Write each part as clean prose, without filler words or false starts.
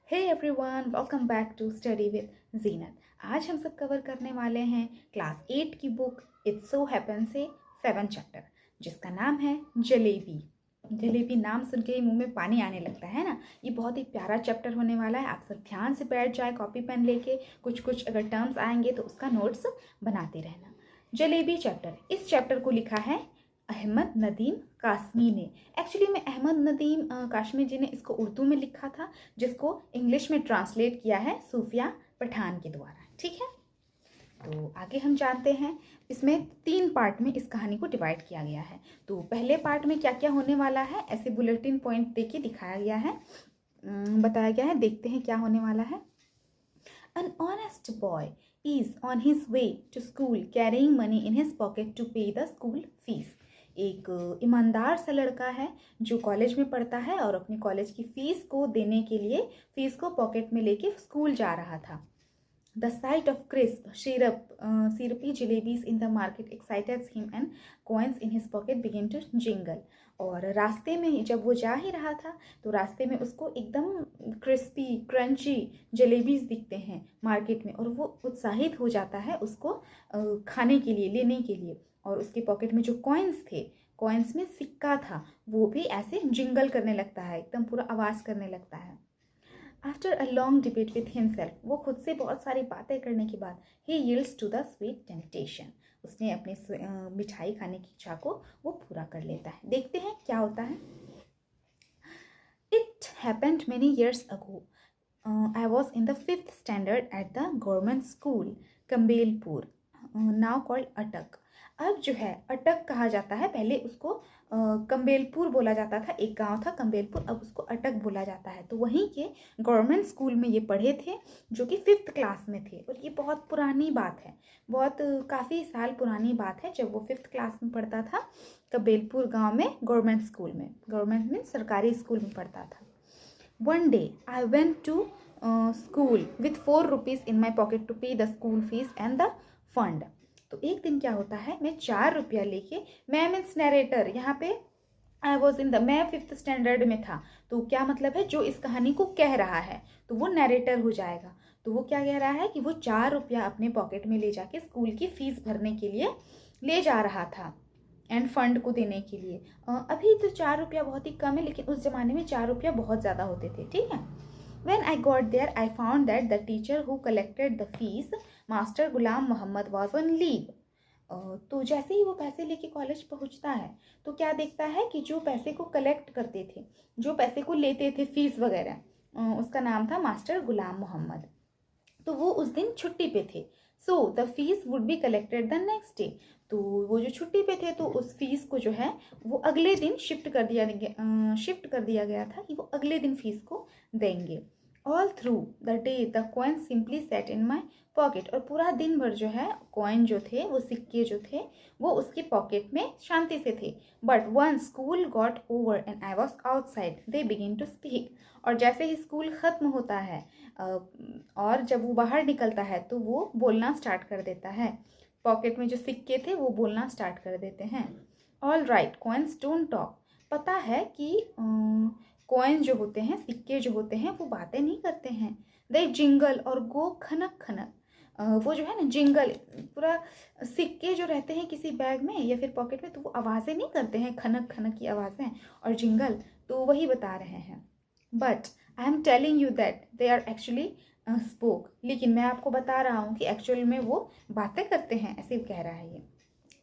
Hey everyone, welcome back to study with Zeenat. आज हम सब कवर करने वाले हैं क्लास 8 की बुक इट सो हैपन से 7 चैप्टर, जिसका नाम है जलेबी। जलेबी नाम सुन के ही मुंह में पानी आने लगता है ना। ये बहुत ही प्यारा चैप्टर होने वाला है। आप सब ध्यान से बैठ जाए, कॉपी पेन लेके। कुछ कुछ अगर टर्म्स आएंगे तो उसका नोट्स बनाते रहना। जलेबी चैप्टर, इस चैप्टर को लिखा है अहमद नदीम कासमी ने। एक्चुअली में अहमद नदीम कासमी जी ने इसको उर्दू में लिखा था, जिसको इंग्लिश में ट्रांसलेट किया है सूफिया पठान के द्वारा। ठीक है, तो आगे हम जानते हैं। इसमें 3 पार्ट में इस कहानी को डिवाइड किया गया है। तो पहले पार्ट में क्या क्या होने वाला है ऐसे बुलेटिन पॉइंट देके दिखाया गया है, बताया गया है। देखते हैं क्या होने वाला है। An honest boy is on his way to school carrying money in his pocket to pay the school fees. एक ईमानदार सा लड़का है जो कॉलेज में पढ़ता है और अपनी कॉलेज की फीस को देने के लिए फीस को पॉकेट में लेके स्कूल जा रहा था। The sight of crisp, syrupy jalebis in the market excited him and coins in his pocket began to jingle. और रास्ते में जब वो जा ही रहा था तो रास्ते में उसको एकदम क्रिस्पी क्रंची जलेबीज दिखते हैं मार्केट में, और वो उत्साहित हो जाता है उसको खाने के लिए, लेने के लिए। और उसके पॉकेट में जो कॉइन्स थे, कॉइन्स में सिक्का था, वो भी ऐसे जिंगल करने लगता है, एकदम पूरा आवाज़ करने लगता है। After a long debate with himself, वो खुद से बहुत सारी बातें करने के बाद ही yields to the sweet temptation, उसने अपनी मिठाई खाने की इच्छा को वो पूरा कर लेता है। देखते हैं क्या होता है। It happened many years ago, I was in the 5th standard at the government school Campbellpur, now called Attock. अब जो है अटक कहा जाता है, पहले उसको कम्बेलपुर बोला जाता था, एक गांव था कम्बेलपुर, अब उसको अटक बोला जाता है। तो वहीं के गवर्नमेंट स्कूल में ये पढ़े थे, जो कि 5th क्लास में थे। और ये बहुत पुरानी बात है, बहुत काफ़ी साल पुरानी बात है, जब वो 5th क्लास में पढ़ता था कम्बेलपुर गाँव में गवर्नमेंट स्कूल में। गवर्नमेंट में सरकारी स्कूल में पढ़ता था। One day I went to school with 4 rupees in my pocket to pay the school fees and the fund. तो एक दिन क्या होता है, मैं 4 रुपया लेके, मैं मीन्स नरेटर, यहाँ पे आई वॉज इन द, मैं 5th स्टैंडर्ड में था। तो क्या मतलब है, जो इस कहानी को कह रहा है तो वो नरेटर हो जाएगा। तो वो क्या कह रहा है कि वो 4 रुपया अपने पॉकेट में ले जाके स्कूल की फीस भरने के लिए ले जा रहा था, एंड फंड को देने के लिए। अभी तो 4 रुपया बहुत ही कम है, लेकिन उस ज़माने में 4 रुपया बहुत ज़्यादा होते थे। ठीक है। When I got there, I found that the teacher who collected the fees, master Ghulam Mohammad, was on leave. तो जैसे ही वो पैसे लेके कॉलेज पहुंचता है तो क्या देखता है कि जो पैसे को कलेक्ट करते थे, जो पैसे को लेते थे फीस वगैरह, उसका नाम था मास्टर गुलाम मोहम्मद। तो वो उस दिन छुट्टी पे थे। So the fees would be collected the next day. तो वो जो छुट्टी पे थे तो उस फीस को जो है वो अगले दिन शिफ्ट कर दिया गया था कि वो अगले दिन फीस को देंगे। All through the day the coin simply set in my pocket, और पूरा दिन भर जो है कॉइन जो थे, वो सिक्के जो थे, वो उसके पॉकेट में शांति से थे। But one school got over and I was outside they begin to speak. और जैसे ही स्कूल ख़त्म होता है और जब वो बाहर निकलता है तो वो बोलना स्टार्ट कर देता है। पॉकेट में जो सिक्के थे वो बोलना स्टार्ट कर देते हैं। All right, coins don't talk. पता है कि कॉइन जो होते हैं, सिक्के जो होते हैं, वो बातें नहीं करते हैं। दे जिंगल और गो खनक खनक। वो जो है ना जिंगल, पूरा सिक्के जो रहते हैं किसी बैग में या फिर पॉकेट में, तो वो आवाज़ें नहीं करते हैं, खनक खनक की आवाज़ें, और जिंगल तो वही बता रहे हैं। But I am telling you that they are actually spoke. लेकिन मैं आपको बता रहा हूँ कि एक्चुअल में वो बातें करते हैं, ऐसे कह रहा है ये।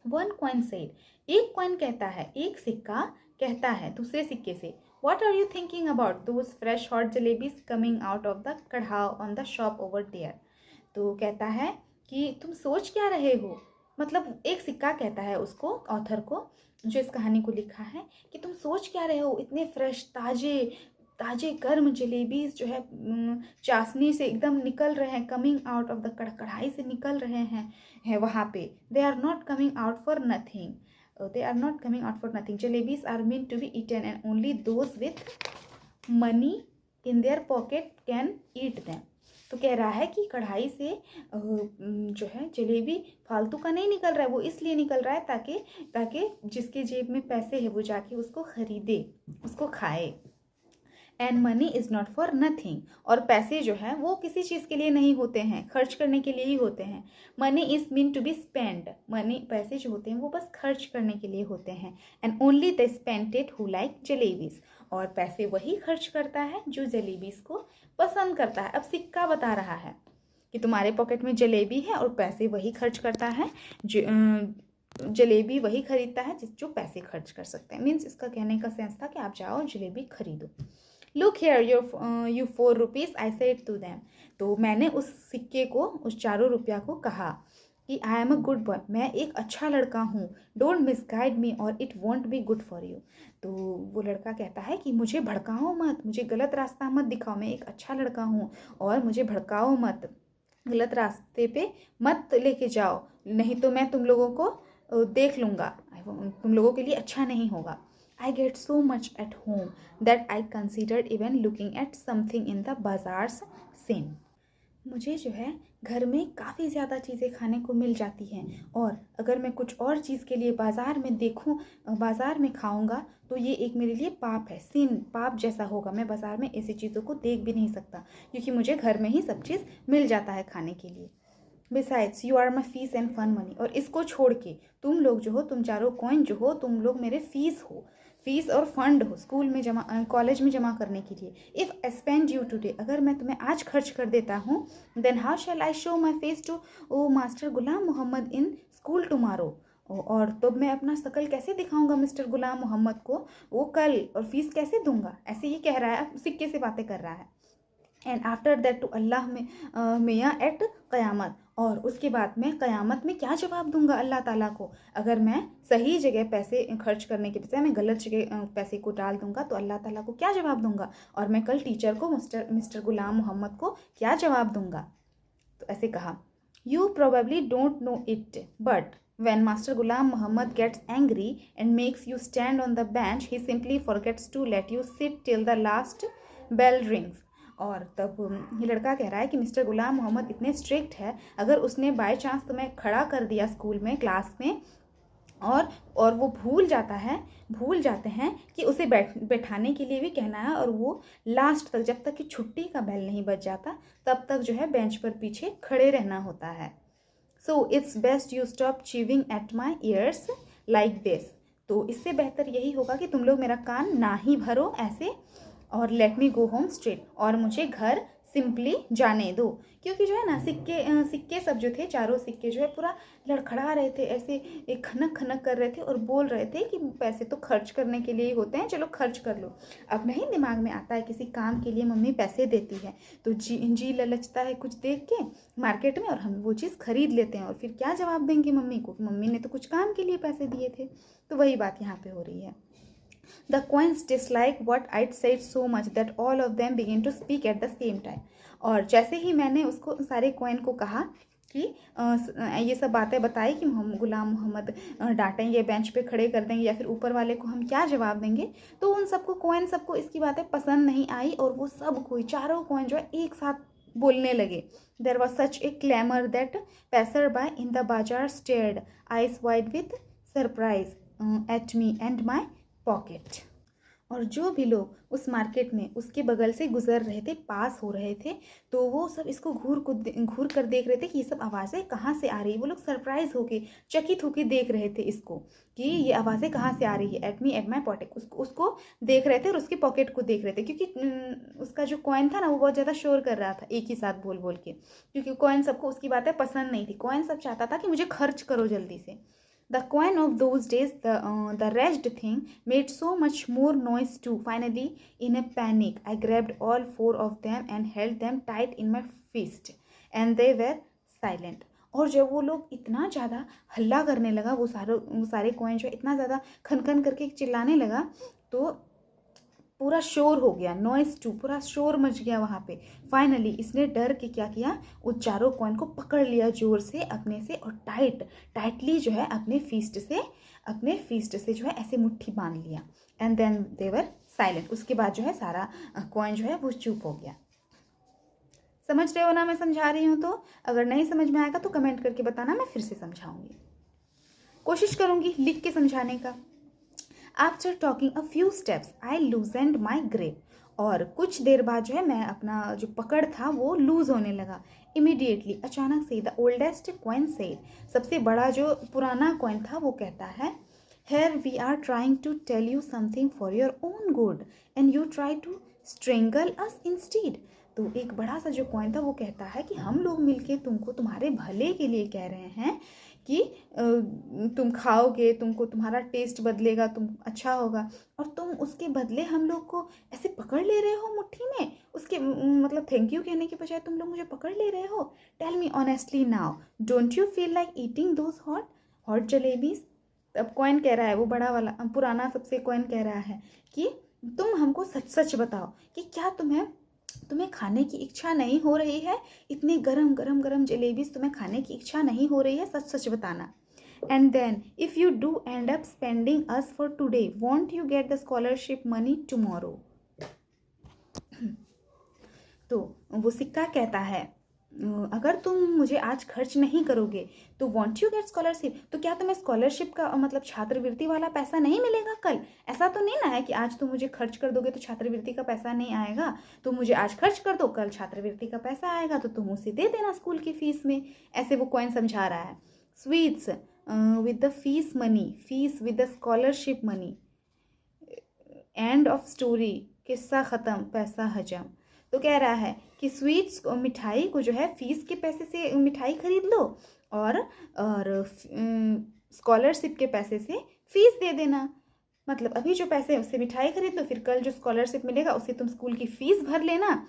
वन कॉइन सेड, एक कॉइन कहता है, एक सिक्का कहता है दूसरे सिक्के से, what are you thinking about those fresh hot jalebis coming out of the kadhao on the shop over there. तो कहता है कि तुम सोच क्या रहे हो। मतलब एक सिक्का कहता है उसको, ऑथर को, जो इस कहानी को लिखा है, कि तुम सोच क्या रहे हो, इतने फ्रेश ताजे ताजे गर्म जलेबीज जो है चाशनी से एकदम निकल रहे हैं, कमिंग आउट ऑफ द कढ़ाई से निकल रहे हैं वहाँ पे। They are not coming out for nothing, they are not coming out for nothing. Jalebis are mean to be eaten and only those with money in their pocket can eat them. तो कह रहा है कि कढ़ाई से जो है जलेबी फालतू का नहीं निकल रहा है, वो इसलिए निकल रहा है ताकि जिसके जेब में पैसे है वो जाके उसको खरीदे, उसको खाए। And money is not for nothing, और पैसे जो है वो किसी चीज़ के लिए नहीं होते हैं, खर्च करने के लिए ही होते हैं। Money is mean to be spend, money पैसे जो होते हैं वो बस खर्च करने के लिए होते हैं। And only the spend it who like jalebis, और पैसे वही खर्च करता है जो जलेबीज को पसंद करता है। अब सिक्का बता रहा है कि तुम्हारे पॉकेट में जलेबी है और पैसे वही खर्च करता है जलेबी वही खरीदता है जो पैसे खर्च कर सकते हैं। मीन्स इसका कहने का सेंस था कि आप जाओ जलेबी खरीदो। Look here you 4 rupees I said to them, तो मैंने उस सिक्के को, उस 4 रुपया को कहा कि I am a good boy, मैं एक अच्छा लड़का हूँ। डोंट मिसगाइड मी और it won't be good for you, तो वो लड़का कहता है कि मुझे भड़काओ मत, मुझे गलत रास्ता मत दिखाओ, मैं एक अच्छा लड़का हूँ और मुझे भड़काओ मत, गलत रास्ते पे मत लेके जाओ, नहीं तो मैं तुम लोगों को देख लूँगा, तुम लोगों के लिए अच्छा नहीं होगा। I get so much at home that I considered even looking at something in the bazaar's sin. मुझे जो है घर में काफ़ी ज़्यादा चीज़ें खाने को मिल जाती हैं, और अगर मैं कुछ और चीज़ के लिए बाज़ार में देखूं, बाज़ार में खाऊंगा, तो ये एक मेरे लिए पाप है, सिन, पाप जैसा होगा। मैं बाज़ार में ऐसी चीज़ों को देख भी नहीं सकता क्योंकि मुझे घर में ही सब चीज़ मिल जाता है खाने के लिए। Besides you are my fees and fun money, और इसको छोड़ के तुम लोग जो हो, तुम चारों कॉइन जो हो, तुम लोग मेरे फीस हो, फीस और फंड हो स्कूल में जमा, कॉलेज में जमा करने के लिए। If I spend you today, अगर मैं तुम्हें आज खर्च कर देता हूँ, then how shall I show my face to O master Ghulam Mohammad in school tomorrow, और तो मैं अपना शकल कैसे दिखाऊंगा मिस्टर गुलाम मोहम्मद को वो कल, और फीस कैसे दूंगा। ऐसे ये कह रहा है, अब सिक्के से बातें कर रहा है। And after that to Allah में मियाँ एट क़यामत, और उसके बाद मैं क़यामत में क्या जवाब दूंगा अल्लाह ताला को। अगर मैं सही जगह पैसे खर्च करने के बजाय मैं गलत जगह पैसे को डाल दूंगा तो अल्लाह ताला को क्या जवाब दूंगा, और मैं कल टीचर को मिस्टर गुलाम मोहम्मद को क्या जवाब दूंगा। तो ऐसे कहा, you probably don't know it but when Master Ghulam Muhammad gets angry and makes you stand on the bench, he simply forgets to let you sit till the last bell rings. और तब ये लड़का कह रहा है कि mister गुलाम मोहम्मद इतने strict है, अगर उसने बाय चांस तुम्हें खड़ा कर दिया स्कूल में, क्लास में, और वो भूल जाते हैं कि उसे बैठाने के लिए भी कहना है, और वो लास्ट तक, जब तक कि छुट्टी का बेल नहीं बज जाता, तब तक जो है बेंच पर पीछे खड़े रहना होता है। So it's best you stop chewing at my years like this, तो इससे बेहतर यही होगा कि तुम लोग मेरा कान ना ही भरो ऐसे, और let me go home straight, और मुझे घर सिंपली जाने दो। क्योंकि जो है ना सिक्के सब जो थे, चारों सिक्के जो है पूरा लड़खड़ा रहे थे, ऐसे एक खनक खनक कर रहे थे और बोल रहे थे कि पैसे तो खर्च करने के लिए ही होते हैं, चलो खर्च कर लो। अब नहीं दिमाग में आता है किसी काम के लिए मम्मी पैसे देती है तो जी ललचता है कुछ देख के मार्केट में, और हम वो चीज़ खरीद लेते हैं, और फिर क्या जवाब देंगे मम्मी को, मम्मी ने तो कुछ काम के लिए पैसे दिए थे। तो वही बात यहाँ पे हो रही है। The coins disliked what I'd said so much that all of them began to speak at the same time. और जैसे ही मैंने उसको सारे कॉइन को कहा कि ये सब बातें बताई कि गुलाम मोहम्मद डांटेंगे, बेंच पे खड़े कर देंगे, या फिर ऊपर वाले को हम क्या जवाब देंगे, तो उन सबको कॉइन सबको इसकी बातें पसंद नहीं आई, और वो सब कोई चारों कॉइन जो है एक साथ बोलने लगे। There was such a clamour that passers by in the bazaar stared eyes wide with surprise at me and my pocket, और जो भी लोग उस मार्केट में उसके बगल से गुजर रहे थे, पास हो रहे थे, तो वो सब इसको घूर कर देख रहे थे कि ये सब आवाज़ें कहाँ से आ रही है। वो लोग सरप्राइज होके, चकित होके देख रहे थे इसको कि ये आवाज़ें कहाँ से आ रही है। At me at my pocket, उसको देख रहे थे और उसके पॉकेट को देख रहे थे, क्योंकि उसका जो कॉइन था ना वो बहुत ज़्यादा शोर कर रहा था एक ही साथ बोल बोल के, क्योंकि कॉइन सबको उसकी बातें पसंद नहीं थी। कॉइन सब चाहता था कि मुझे खर्च करो जल्दी से। The coin of those days, the wretched thing, made so much more noise too. Finally, in a panic, I grabbed all 4 of them and held them tight in my fist, and they were silent. और जब वो लोग इतना ज़्यादा हल्ला करने लगा, वो सारे कॉइन जो इतना ज़्यादा खनखन करके चिल्लाने लगा, तो पूरा शोर हो गया, नॉइस टू, पूरा शोर मच गया वहाँ पे। फाइनली इसने डर के क्या किया, उस चारों कॉइन को पकड़ लिया जोर से अपने से, और टाइटली जो है अपने फिस्ट से जो है ऐसे मुट्ठी बांध लिया। And then they were silent, उसके बाद जो है सारा कॉइन जो है वो चुप हो गया। समझ रहे हो ना मैं समझा रही हूँ? तो अगर नहीं समझ में आएगा तो कमेंट करके बताना, मैं फिर से समझाऊंगी, कोशिश करूँगी लिख के समझाने का। After talking a few steps, I loosened my grip. और कुछ देर बाद जो है मैं अपना जो पकड़ था वो लूज़ होने लगा। इमीडिएटली, अचानक से, द ओल्डेस्ट कॉइन सेड, सबसे बड़ा जो पुराना कॉइन था वो कहता है, here we are trying to tell you something for your own good and you try to strangle us instead. तो एक बड़ा सा जो कॉइन था वो कहता है कि हम लोग मिलके तुमको तुम्हारे भले के लिए कह रहे हैं कि तुम खाओगे, तुमको तुम्हारा टेस्ट बदलेगा, तुम अच्छा होगा, और तुम उसके बदले हम लोग को ऐसे पकड़ ले रहे हो मुट्ठी में। उसके मतलब थैंक यू कहने के बजाय तुम लोग मुझे पकड़ ले रहे हो। Tell me honestly now, don't you feel like eating those hot hot jalebis. अब कॉइन कह रहा है, वो बड़ा वाला पुराना सबसे कॉइन कह रहा है कि तुम हमको सच सच बताओ कि क्या तुम्हें खाने की इच्छा नहीं हो रही है? इतनी गरम गरम गरम जलेबीज तुम्हें खाने की इच्छा नहीं हो रही है? सच सच बताना। And then if you do end up spending us for today, won't you get the scholarship money tomorrow. तो वो सिक्का कहता है, अगर तुम मुझे आज खर्च नहीं करोगे तो वॉन्ट यू गेट स्कॉलरशिप, तो क्या तुम्हें स्कॉलरशिप का मतलब छात्रवृत्ति वाला पैसा नहीं मिलेगा कल? ऐसा तो नहीं ना है कि आज तुम मुझे खर्च कर दोगे तो छात्रवृत्ति का पैसा नहीं आएगा। तुम मुझे आज खर्च कर दो, कल छात्रवृत्ति का पैसा आएगा तो तुम उसे दे देना स्कूल की फीस में। ऐसे वो कॉइन समझा रहा है। Sweets with the fees money, fees with the scholarship money, end of story, किस्सा ख़त्म, पैसा हजम। तो कह रहा है कि स्वीट्स को, मिठाई को जो है फीस के पैसे से मिठाई खरीद लो और स्कॉलरशिप के पैसे से फीस दे देना। मतलब अभी जो पैसे हैं उससे मिठाई खरीद लो, फिर कल जो स्कॉलरशिप मिलेगा उससे तुम स्कूल की फीस भर लेना।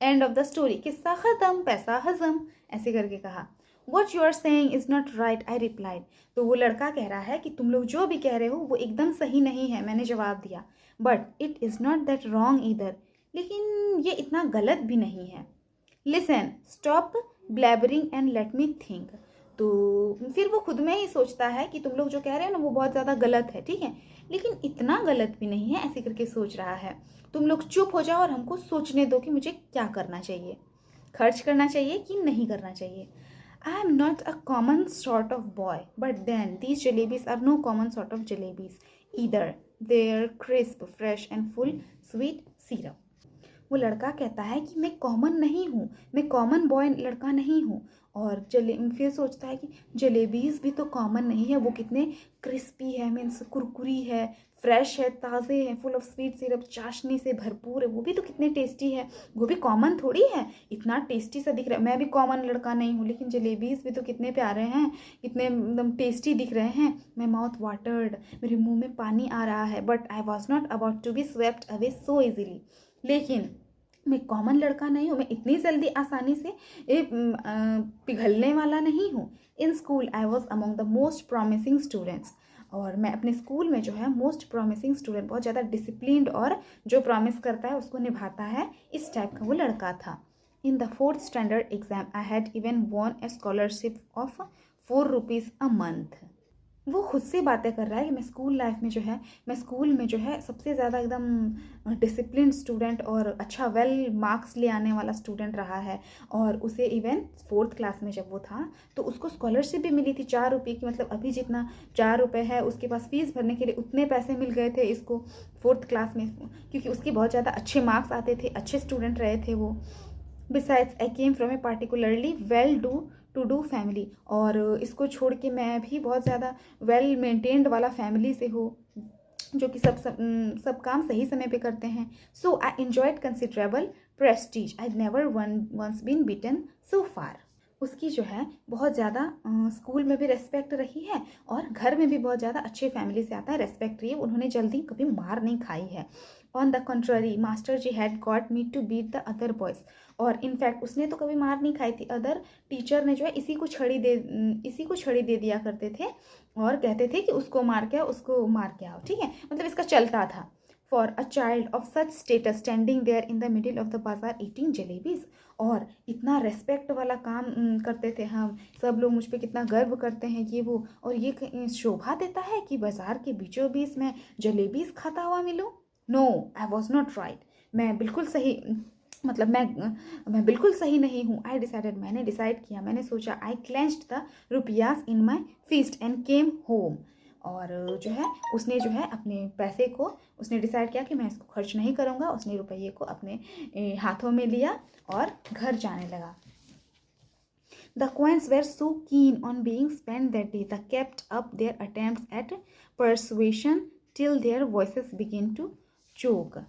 एंड ऑफ द स्टोरी, किस्सा ख़त्म, पैसा हजम, ऐसे करके कहा। What you are saying is not right, I replied. तो वो लड़का कह रहा है कि तुम लोग जो भी कह रहे हो वो एकदम सही नहीं है, मैंने जवाब दिया। But it is not that wrong either, लेकिन ये इतना गलत भी नहीं है। Listen, stop blabbering and let me think. तो फिर वो खुद में ही सोचता है कि तुम लोग जो कह रहे हो ना वो बहुत ज़्यादा गलत है, ठीक है, लेकिन इतना गलत भी नहीं है, ऐसे करके सोच रहा है। तुम लोग चुप हो जाओ और हमको सोचने दो कि मुझे क्या करना चाहिए, खर्च करना चाहिए कि नहीं करना चाहिए। I am not a common sort of boy, but then these jalebis are no common sort of jalebis either. They are crisp, fresh and full sweet syrup. वो लड़का कहता है कि मैं कॉमन नहीं हूँ, मैं कॉमन बॉय लड़का नहीं हूँ। और फिर सोचता है कि जलेबीज़ भी तो कॉमन नहीं है, वो कितने क्रिस्पी है, मीन्स कुरकुरी है, फ्रेश है, ताज़े हैं, फुल ऑफ स्वीट सिरप, चाशनी से भरपूर है, वो भी तो कितने टेस्टी है, वो भी कॉमन थोड़ी है, इतना टेस्टी सा दिख रहा है। मैं भी कॉमन लड़का नहीं हूँ, लेकिन जलेबीज़ भी तो कितने प्यारे हैं, कितने एकदम टेस्टी दिख रहे हैं। मैं माउथ वाटर्ड, मेरे मुंह में पानी आ रहा है। But I was not about to be swept away so easily, लेकिन मैं कॉमन लड़का नहीं हूँ, मैं इतनी जल्दी आसानी से पिघलने वाला नहीं हूँ। In school I was among the most promising students, और मैं अपने स्कूल में जो है मोस्ट प्रॉमिसिंग स्टूडेंट, बहुत ज़्यादा डिसिप्लिन्ड और जो प्रॉमिस करता है उसको निभाता है, इस टाइप का वो लड़का था। In the 4th standard exam I had even won a scholarship of 4 rupees a month. वो खुद से बातें कर रहा है कि मैं स्कूल लाइफ में जो है, मैं स्कूल में जो है सबसे ज़्यादा एकदम डिसिप्लिन स्टूडेंट और अच्छा वेल मार्क्स ले आने वाला स्टूडेंट रहा है। और उसे इवन 4th क्लास में जब वो था तो उसको स्कॉलरशिप भी मिली थी 4 रुपये की, मतलब अभी जितना 4 रुपये है उसके पास फीस भरने के लिए उतने पैसे मिल गए थे इसको 4th क्लास में, क्योंकि उसके बहुत ज़्यादा अच्छे मार्क्स आते थे, अच्छे स्टूडेंट रहे थे वो। Besides I came from a particularly well to do family, और इसको छोड़ के मैं भी बहुत ज़्यादा वेल मेंटेन्ड वाला फैमिली से हूँ, जो कि सब काम सही समय पे करते हैं। So I enjoyed considerable prestige, I never once been beaten so far. उसकी जो है बहुत ज़्यादा स्कूल में भी रेस्पेक्ट रही है और घर में भी बहुत ज़्यादा अच्छे फैमिली से आता है, रेस्पेक्ट रही है, उन्होंने जल्दी कभी मार नहीं खाई है। On the contrary master ji had got me to beat the other boys, और इनफैक्ट उसने तो कभी मार नहीं खाई थी, अदर टीचर ने जो है इसी को छड़ी दे दिया करते थे और कहते थे कि उसको मार के आओ, ठीक है, मतलब इसका चलता था। For a child of such status standing there in the middle of the bazaar eating jalebis, और इतना रेस्पेक्ट वाला काम करते थे हम, सब लोग मुझ पर कितना गर्व करते हैं ये वो, और ये शोभा देता है कि बाजार के बीचों बीच में जलेबीज खाता हुआ मिलूं। No, I was not right, मैं बिल्कुल सही, मतलब मैं बिल्कुल सही नहीं हूँ। आई डिसाइडेड, मैंने डिसाइड किया, मैंने सोचा। I clenched the rupayas in my fist and came home, और जो है उसने जो है अपने पैसे को उसने डिसाइड किया कि मैं इसको खर्च नहीं करूँगा। उसने रुपये को अपने हाथों में लिया और घर जाने लगा। The coins were so keen on being spent that they kept up their attempts at persuasion till their voices began to choke.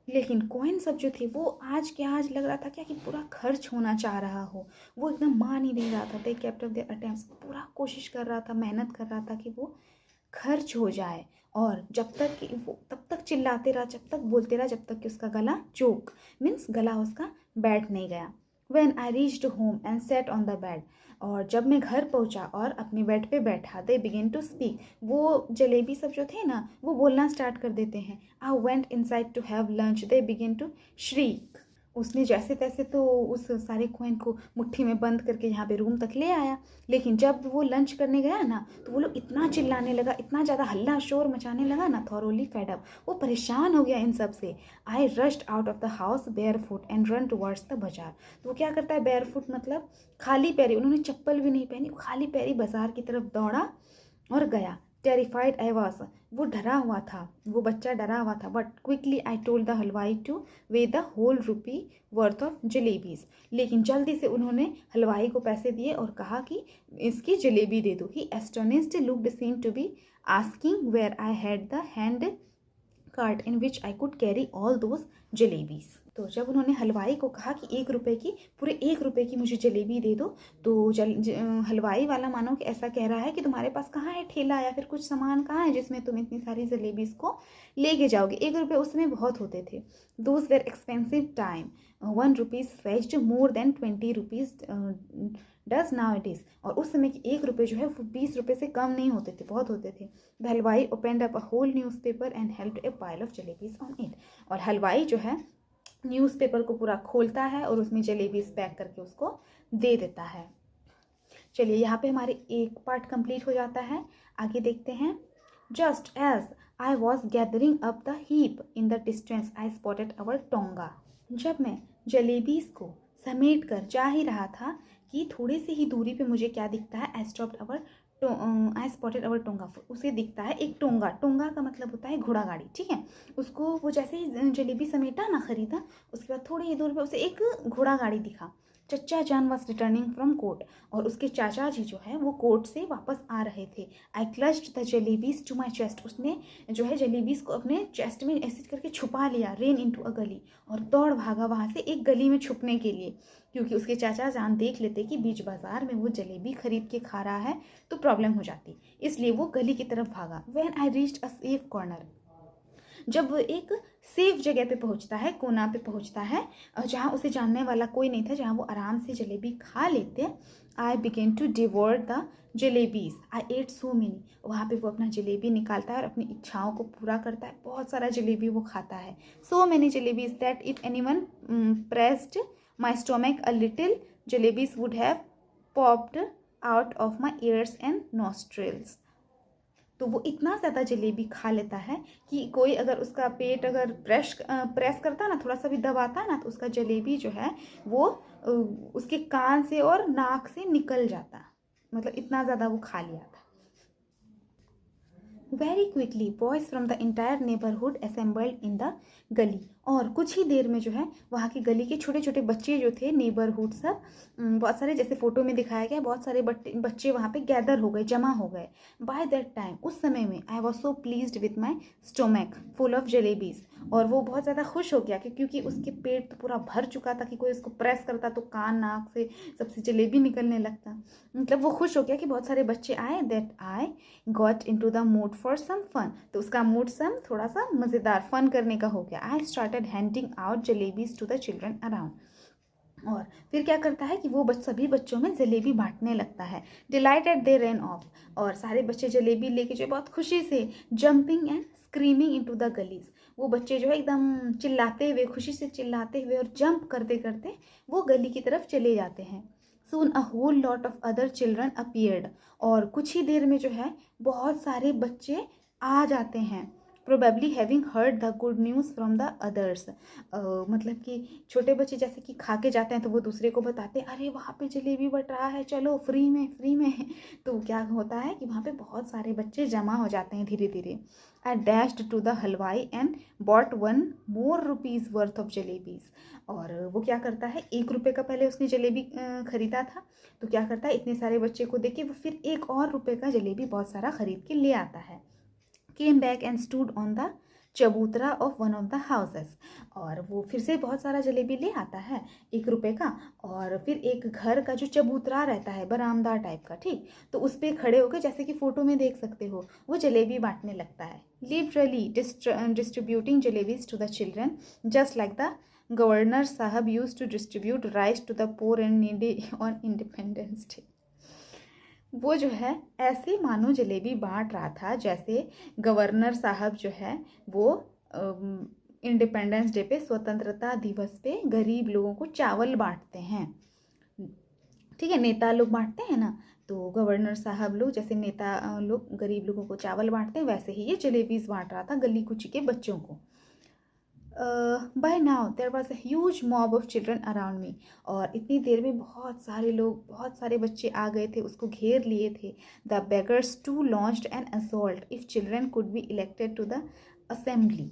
लेकिन कॉइन सब जो थे वो आज के आज लग रहा था क्या कि पूरा खर्च होना चाह रहा हो, वो एकदम मान ही नहीं रहा था। They kept up their attempts, पूरा कोशिश कर रहा था, मेहनत कर रहा था कि वो खर्च हो जाए। और जब तक कि वो तब तक चिल्लाते रहा, जब तक बोलते रहा, जब तक कि उसका गला चोक मीन्स गला उसका बैठ नहीं गया। When I reached home and sat on the bed, और जब मैं घर पहुंचा और अपने बेड पे बैठा, they began to speak, वो जलेबी सब जो थे ना वो बोलना स्टार्ट कर देते हैं। I went inside to have lunch, they began to shriek, उसने जैसे तैसे तो उस सारे कॉइन को मुट्ठी में बंद करके यहाँ पे रूम तक ले आया। लेकिन जब वो लंच करने गया ना तो वो लोग इतना चिल्लाने लगा, इतना ज़्यादा हल्ला शोर मचाने लगा ना, थॉरोली फेड अप, वो परेशान हो गया इन सब से। I rushed out of the house barefoot and run towards the bazaar. तो वो क्या करता है, बेयर फुट मतलब खाली पैरी, उन्होंने चप्पल भी नहीं पहनी, वो खाली पैरी बाजार की तरफ दौड़ा और गया। टेरिफाइड आई वॉज, वो डरा हुआ था, वो बच्चा डरा हुआ था। But quickly I told the halwai to weigh the whole rupee worth of jalebis, लेकिन जल्दी से उन्होंने हलवाई को पैसे दिए और कहा कि इसकी जलेबी दे दो। He astonished looked seem to be asking where I had the hand cart in which I could carry all those jalebis. तो जब उन्होंने हलवाई को कहा कि 1 रुपये की, पूरे 1 रुपये की मुझे जलेबी दे दो, तो हलवाई वाला मानो कि ऐसा कह रहा है कि तुम्हारे पास कहाँ है ठेला या फिर कुछ सामान कहाँ है जिसमें तुम इतनी सारी जलेबीज को लेके जाओगे। 1 रुपये उस समय बहुत होते थे। Those were expensive time, 1 rupees fetched more than 20 rupees does now it is. और उस समय के 1 रुपये जो है वो 20 रुपये से कम नहीं होते थे, बहुत होते थे। The halwai opened up a whole newspaper and held a pile of jalebis on it. और हलवाई जो है न्यूज़पेपर को पूरा खोलता है और उसमें जलेबीज पैक करके उसको दे देता है। चलिए यहाँ पे हमारे एक पार्ट कंप्लीट हो जाता है, आगे देखते हैं। Just as I was gathering up the heap in the distance I spotted our tonga. जब मैं जलेबीज को समेट कर जा ही रहा था कि थोड़ी सी ही दूरी पे मुझे क्या दिखता है, आई स्पॉटेड अवर टोंगा, उसे दिखता है एक टोंगा। टोंगा का मतलब होता है घोड़ा गाड़ी, ठीक है। उसको वो जैसे ही जलेबी समेटा ना, खरीदा, उसके बाद थोड़ी ही दूर पे उसे एक घोड़ा गाड़ी दिखा। चचा जान वॉज रिटर्निंग फ्रॉम कोर्ट, और उसके चाचा जी जो है वो कोर्ट से वापस आ रहे थे। I clutched the jalebis to my chest, उसने जो है जलेबीज को अपने चेस्ट में ऐसे करके छुपा लिया। रेन इनटू अ गली, और दौड़ भागा वहाँ से एक गली में छुपने के लिए, क्योंकि उसके चाचा जान देख लेते कि बीच बाजार में वो जलेबी खरीद के खा रहा है तो प्रॉब्लम हो जाती, इसलिए वो गली की तरफ भागा। When I reached a safe corner, जब वो एक सेफ जगह पे पहुंचता है, कोना पे पहुंचता है, जहाँ उसे जानने वाला कोई नहीं था, जहाँ वो आराम से जलेबी खा लेते। I began to devour the jalebis, I ate so many, वहाँ पे वो अपना जलेबी निकालता है और अपनी इच्छाओं को पूरा करता है। बहुत सारा जलेबी वो खाता है। So many jalebis that if any one pressed my stomach a little, jalebis would have popped out of my years and nostrils. तो वो इतना ज़्यादा जलेबी खा लेता है कि कोई अगर उसका पेट अगर प्रेस करता ना, थोड़ा सा भी दबाता ना, तो उसका जलेबी जो है वो उसके कान से और नाक से निकल जाता, मतलब इतना ज़्यादा वो खा लिया था। Very quickly boys from the entire neighbourhood assembled in the गली, और कुछ ही देर में जो है वहाँ की गली के छोटे छोटे बच्चे जो थे, नेबरहुड सब, बहुत सारे, जैसे फोटो में दिखाया गया, बहुत सारे बच्चे वहाँ पे गैदर हो गए, जमा हो गए। बाय दैट टाइम, उस समय में, I was so pleased with my stomach full of jalebis, और वो बहुत ज़्यादा खुश हो गया क्योंकि उसके पेट तो पूरा भर चुका था कि कोई उसको प्रेस करता तो कान नाक से सबसे जलेबी निकलने लगता। मतलब वो खुश हो गया कि बहुत सारे बच्चे आए। That I got into the mood for some fun, तो उसका मूड सम थोड़ा सा मज़ेदार फन करने का हो गया। I started handing out jalebis to the children around, और फिर क्या करता है कि वो सभी बच्चों में जलेबी बांटने लगता है। डिलाइटेड दे रन ऑफ, और सारे बच्चे जलेबी लेके जो बहुत खुशी से jumping and screaming into the galis, वो बच्चे जो है एकदम चिल्लाते हुए, खुशी से चिल्लाते हुए और जंप करते करते वो गली की तरफ चले जाते हैं। Soon a whole lot of other children appeared, और कुछ ही देर में जो है बहुत सारे बच्चे आ जाते हैं। Probably having heard the good news from the others. मतलब कि छोटे बच्चे जैसे कि खा के जाते हैं तो वो दूसरे को बताते हैं, अरे वहाँ पे जलेबी बट रहा है, चलो फ्री में फ्री में। तो क्या होता है कि वहाँ पे बहुत सारे बच्चे जमा हो जाते हैं धीरे धीरे। I dashed to the halwai and bought 1 more rupees worth of jalebis. और वो क्या करता है, 1 रुपये का पहले उसने जलेबी खरीदा था, तो क्या करता है, इतने सारे बच्चे को देख के वो फिर 1 और रुपये का जलेबी बहुत सारा खरीद के ले आता है। Came back and stood on the chabutra of one of the houses. और वो फिर से बहुत सारा जलेबी ले आता है 1 रुपये का, और फिर एक घर का जो चबूतरा रहता है, बरामदा टाइप का, ठीक, तो उस पर खड़े होकर, जैसे कि फ़ोटो में देख सकते हो, वो जलेबी बांटने लगता है। Literally distributing jalebis to the children just like the governor sahib use to distribute rice to the poor and needy on Independence Day. वो जो है ऐसे मानो जलेबी बांट रहा था जैसे गवर्नर साहब जो है वो इंडिपेंडेंस डे पे, स्वतंत्रता दिवस पे गरीब लोगों को चावल बांटते हैं। ठीक है, नेता लोग बांटते हैं ना, तो गवर्नर साहब लोग जैसे नेता लोग गरीब लोगों को चावल बांटते हैं, वैसे ही ये जलेबीज बांट रहा था गली कुची के बच्चों को। By now there was a huge mob of children around me. और इतनी देर में बहुत सारे लोग, बहुत सारे बच्चे आ गए थे, उसको घेर लिए थे। The beggars too launched an assault if children could be elected to the assembly.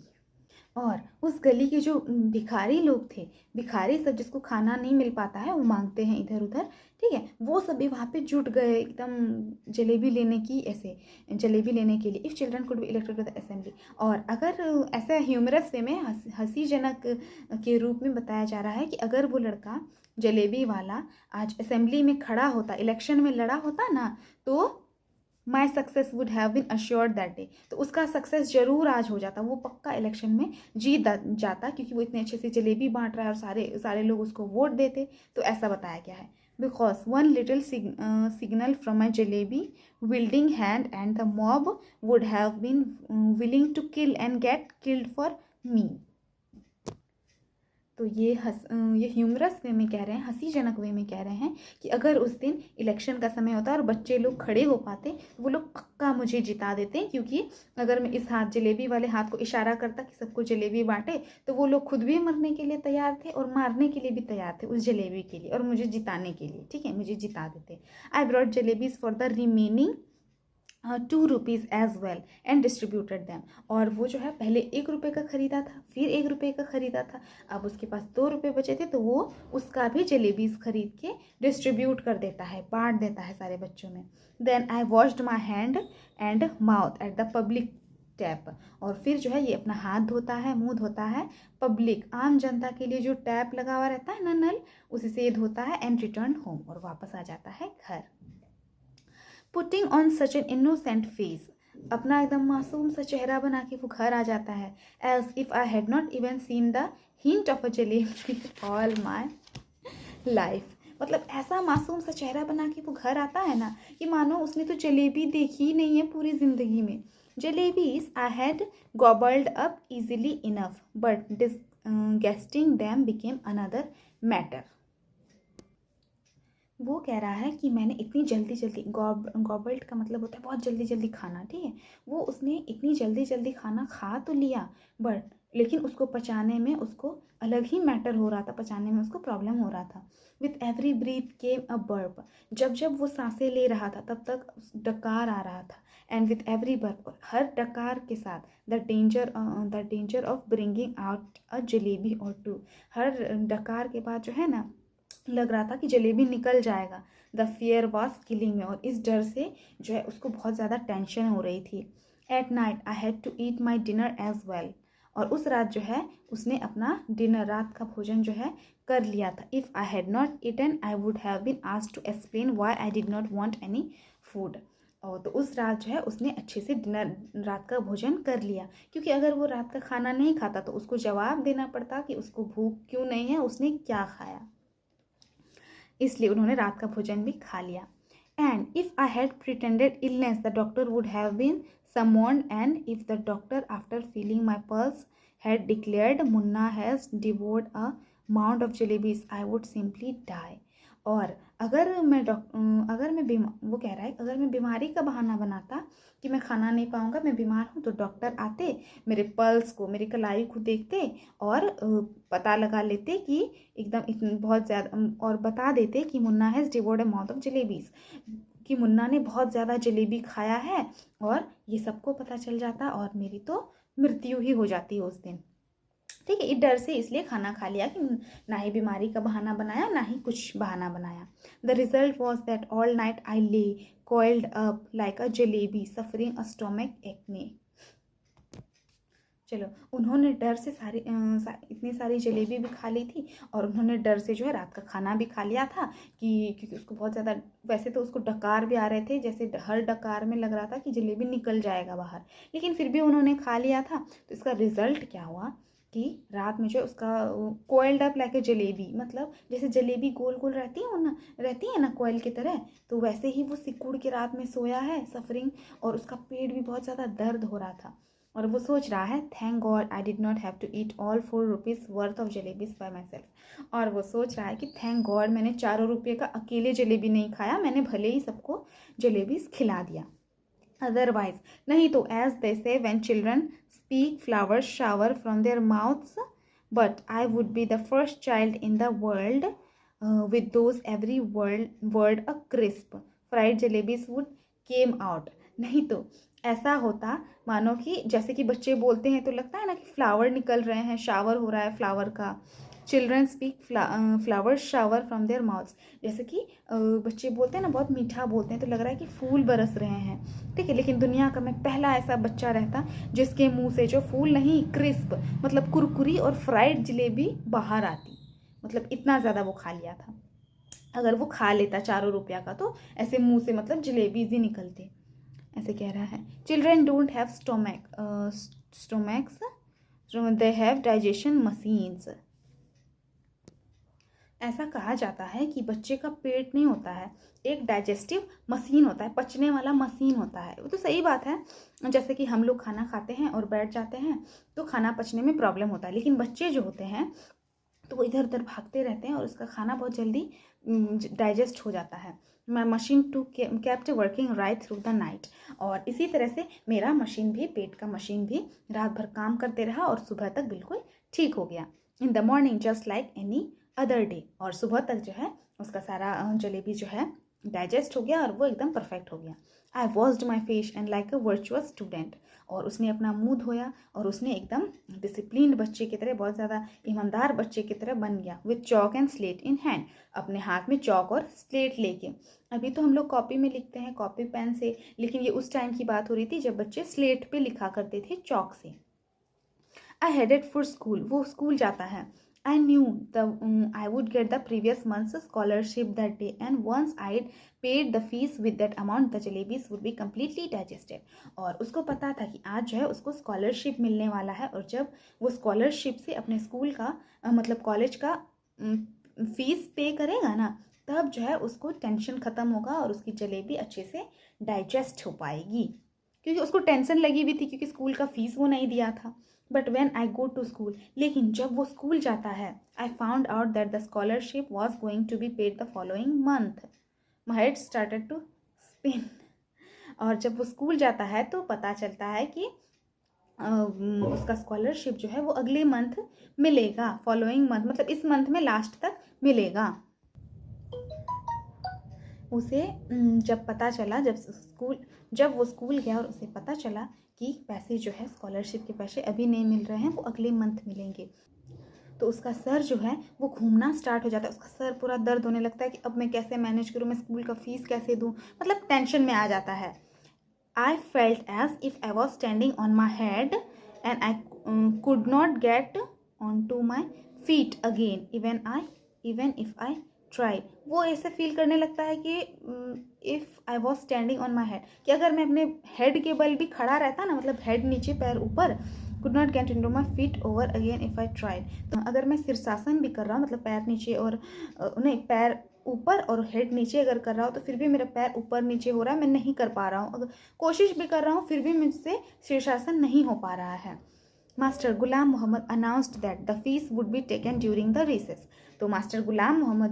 और उस गली के जो भिखारी लोग थे, भिखारी सब जिसको खाना नहीं मिल पाता है, वो मांगते हैं इधर उधर, ठीक है, वो सभी वहाँ पे जुट गए एकदम जलेबी लेने की, ऐसे जलेबी लेने के लिए। If children could be elected to the assembly. और अगर ऐसा ह्यूमरस वे में, हंसीजनक के रूप में बताया जा रहा है कि अगर वो लड़का जलेबी वाला आज असेंबली में खड़ा होता, इलेक्शन में लड़ा होता ना, तो my success would have been assured that day, तो उसका सक्सेस जरूर आज हो जाता, वो पक्का इलेक्शन में जीत जाता, क्योंकि वो इतने अच्छे से जलेबी बांट रहा है और सारे सारे लोग उसको वोट देते। तो ऐसा बताया गया है। Because one little signal from my jalebi wielding hand and the mob would have been willing to kill and get killed for me. तो ये ह्यूमरस वे में कह रहे हैं, हंसीजनक वे में कह रहे हैं कि अगर उस दिन इलेक्शन का समय होता और बच्चे लोग खड़े हो पाते, तो वो लोग पक्का मुझे जिता देते, क्योंकि अगर मैं इस हाथ जलेबी वाले हाथ को इशारा करता कि सबको जलेबी बांटे, तो वो लोग खुद भी मरने के लिए तैयार थे और मारने के लिए भी तैयार थे उस जलेबी के लिए, और मुझे जिताने के लिए, ठीक है, मुझे जिता देते। I brought jalebis for the remaining 2 rupees as well and distributed them. और वो जो है पहले 1 रुपये का ख़रीदा था, फिर 1 रुपये का ख़रीदा था, अब उसके पास 2 रुपये बचे थे, तो वो उसका भी जलेबीज खरीद के डिस्ट्रीब्यूट कर देता है, बांट देता है सारे बच्चों में। Then I washed my hand and mouth at the public tap. और फिर जो है ये अपना हाथ धोता है, मुंह धोता है, पब्लिक आम जनता के लिए जो टैप लगा हुआ रहता है ना, नल, उसी से ये धोता है। एंड रिटर्न होम, और वापस आ जाता है घर। Putting on such an innocent face, अपना एकदम मासूम सा चेहरा बना के वो घर आ जाता है। As if I had not even seen the hint of a jalebi all my life. मतलब ऐसा मासूम सा चेहरा बना के वो घर आता है ना, कि मानो उसने तो जलेबी देखी ही नहीं है पूरी ज़िंदगी में। Jalebis I had gobbled up easily enough, but digesting them became another matter. वो कह रहा है कि मैंने इतनी जल्दी जल्दी, गॉबल्ड का मतलब होता है बहुत जल्दी जल्दी खाना, ठीक है, वो उसने इतनी जल्दी जल्दी खाना खा तो लिया, बट लेकिन उसको पचाने में उसको अलग ही मैटर हो रहा था, पचाने में उसको प्रॉब्लम हो रहा था। With every breath came a burp, जब जब वो सांसें ले रहा था तब तक डकार आ रहा था। एंड विथ एवरी बर्प, हर डकार के साथ the danger of bringing out a jalebi और टू, हर डकार के बाद जो है ना, लग रहा था कि जलेबी निकल जाएगा। द फियर वॉज किलिंग में, और इस डर से जो है उसको बहुत ज़्यादा टेंशन हो रही थी। At night I had to eat my dinner as well, और उस रात जो है उसने अपना डिनर, रात का भोजन जो है कर लिया था। If I had not eaten I would have been asked to explain why I did not want any food. और तो उस रात जो है उसने अच्छे से डिनर, रात का भोजन कर लिया, क्योंकि अगर वो रात का खाना नहीं खाता तो उसको जवाब देना पड़ता कि उसको भूख क्यों नहीं है, उसने क्या खाया, इसलिए उन्होंने रात का भोजन भी खा लिया। And if I had pretended illness the doctor would have been summoned, and if the doctor after feeling my pulse had declared Munna has devoured a mount of jalebis I would simply die. और वो कह रहा है अगर मैं बीमारी का बहाना बनाता कि मैं खाना नहीं पाऊँगा, मैं बीमार हूँ, तो डॉक्टर आते, मेरे पल्स को, मेरी कलाई को देखते और पता लगा लेते कि बहुत ज़्यादा, और बता देते कि Munna has devoured a mouth of jalebis, कि मुन्ना ने बहुत ज़्यादा जलेबी खाया है, और ये सबको पता चल जाता और मेरी तो मृत्यु ही हो जाती उस दिन। ठीक है, इस डर से इसलिए खाना खा लिया कि ना ही बीमारी का बहाना बनाया, ना ही कुछ बहाना बनाया। The result was that all night I ले coiled अप लाइक अ जलेबी सफरिंग अ स्टोमक एक्ने। चलो, उन्होंने डर से इतनी सारी जलेबी भी खा ली थी, और उन्होंने डर से जो है रात का खाना भी खा लिया था, कि क्योंकि उसको बहुत ज़्यादा, वैसे तो उसको डकार भी आ रहे थे, जैसे हर डकार में लग रहा था कि जलेबी निकल जाएगा बाहर, लेकिन फिर भी उन्होंने खा लिया था। तो इसका रिजल्ट क्या हुआ कि रात में जो उसका coiled up like a jalebi, मतलब जैसे जलेबी गोल गोल रहती है ना कोयल की तरह, तो वैसे ही वो सिकुड़ के रात में सोया है सफरिंग, और उसका पेट भी बहुत ज़्यादा दर्द हो रहा था, और वो सोच रहा है thank God I did not have to eat all 4 rupees worth of jalebis by myself. और वो सोच रहा है कि थैंक गॉड मैंने 4 रुपये का अकेले जलेबी नहीं खाया, मैंने भले ही सबको जलेबीज खिला दिया। अदरवाइज, नहीं तो एज दे से when children speak flowers shower from there mouths, but I would be the first child in the world with those every word a crisp fried jalebis would came out। नहीं तो ऐसा होता मानो कि जैसे कि बच्चे बोलते हैं तो लगता है ना कि फ्लावर निकल रहे हैं, शावर हो रहा है फ्लावर का। Children speak flower shower from there mouths, जैसे कि बच्चे बोलते हैं ना, बहुत मीठा बोलते हैं, तो लग रहा है कि फूल बरस रहे हैं। ठीक है, लेकिन दुनिया का मैं पहला ऐसा बच्चा रहता जिसके मुंह से जो फूल नहीं, क्रिस्प मतलब कुरकुरी और फ्राइड जलेबी बाहर आती। मतलब इतना ज़्यादा वो खा लिया था। अगर वो खा लेता 4 रुपया का, तो ऐसे मुंह से मतलब जलेबीज ही निकलते। ऐसे कह रहा है children don't have stomachs, they have digestion machines. ऐसा कहा जाता है कि बच्चे का पेट नहीं होता है, एक डाइजेस्टिव मशीन होता है, पचने वाला मशीन होता है। वो तो सही बात है, जैसे कि हम लोग खाना खाते हैं और बैठ जाते हैं तो खाना पचने में प्रॉब्लम होता है, लेकिन बच्चे जो होते हैं तो वो इधर उधर भागते रहते हैं और उसका खाना बहुत जल्दी डाइजेस्ट हो जाता है। My machine too kept working right through the night. और इसी तरह से मेरा मशीन भी, पेट का मशीन भी रात भर काम करते रहा और सुबह तक बिल्कुल ठीक हो गया। In the morning just like any other day. और सुबह तक जो है उसका सारा जलेबी जो है डाइजेस्ट हो गया और वो एकदम परफेक्ट हो गया। I washed my face and like a virtuous student. और उसने अपना मुंह धोया और उसने एकदम डिसिप्लिन्ड बच्चे की तरह, बहुत ज़्यादा ईमानदार बच्चे की तरह बन गया। With chalk and slate in hand, अपने हाथ में चॉक और स्लेट लेके। अभी तो हम लोग कॉपी में लिखते हैं, कॉपी पेन से, लेकिन ये उस टाइम की बात हो रही थी जब बच्चे स्लेट पे लिखा करते थे चॉक से। आई हेडेड फॉर स्कूल, वो स्कूल जाता है। I knew I would get the previous month's scholarship that day, and once I'd paid the fees with that amount, the jalebis would be completely digested। और उसको पता था कि आज जो है उसको स्कॉलरशिप मिलने वाला है, और जब वो स्कॉलरशिप से अपने स्कूल का मतलब कॉलेज का फीस पे करेगा ना, तब जो है उसको टेंशन ख़त्म होगा और उसकी जलेबी अच्छे से डाइजेस्ट हो पाएगी, क्योंकि उसको टेंशन लगी हुई थी क्योंकि स्कूल का फीस वो नहीं दिया था। But when I go to school, लेकिन जब वो स्कूल जाता है, I found out that the scholarship was going to be paid the following month. My head started to spin. और जब वो स्कूल जाता है तो पता चलता है कि उसका स्कॉलरशिप जो है वो अगले मंथ मिलेगा, फॉलोइंग मंथ मतलब इस मंथ में लास्ट तक मिलेगा उसे। जब पता चला, जब वो स्कूल गया और उसे पता चला कि पैसे जो है स्कॉलरशिप के पैसे अभी नहीं मिल रहे हैं, वो अगले मंथ मिलेंगे, तो उसका सर जो है वो घूमना स्टार्ट हो जाता है। उसका सर पूरा दर्द होने लगता है कि अब मैं कैसे मैनेज करूँ, मैं स्कूल का फीस कैसे दूँ, मतलब टेंशन में आ जाता है। I felt as if I was standing on my head and I could not get on to my feet again even if I try. वो ऐसे फील करने लगता है कि if I was standing on my head, कि अगर मैं अपने हेड के बल भी खड़ा रहता ना, मतलब हेड नीचे पैर ऊपर, could not get into my feet over again if I tried. तो अगर मैं शीर्षासन भी कर रहा हूँ, मतलब पैर नीचे और नहीं, पैर ऊपर और हेड नीचे अगर कर रहा हूँ, तो फिर भी मेरा पैर ऊपर नीचे हो रहा है, मैं नहीं कर पा रहा हूँ। अगर कोशिश भी कर रहा हूँ फिर भी मुझसे शीर्षासन नहीं हो पा रहा है। Master Ghulam Mohammad announced that the fees would be taken during the recess. तो मास्टर गुलाम मोहम्मद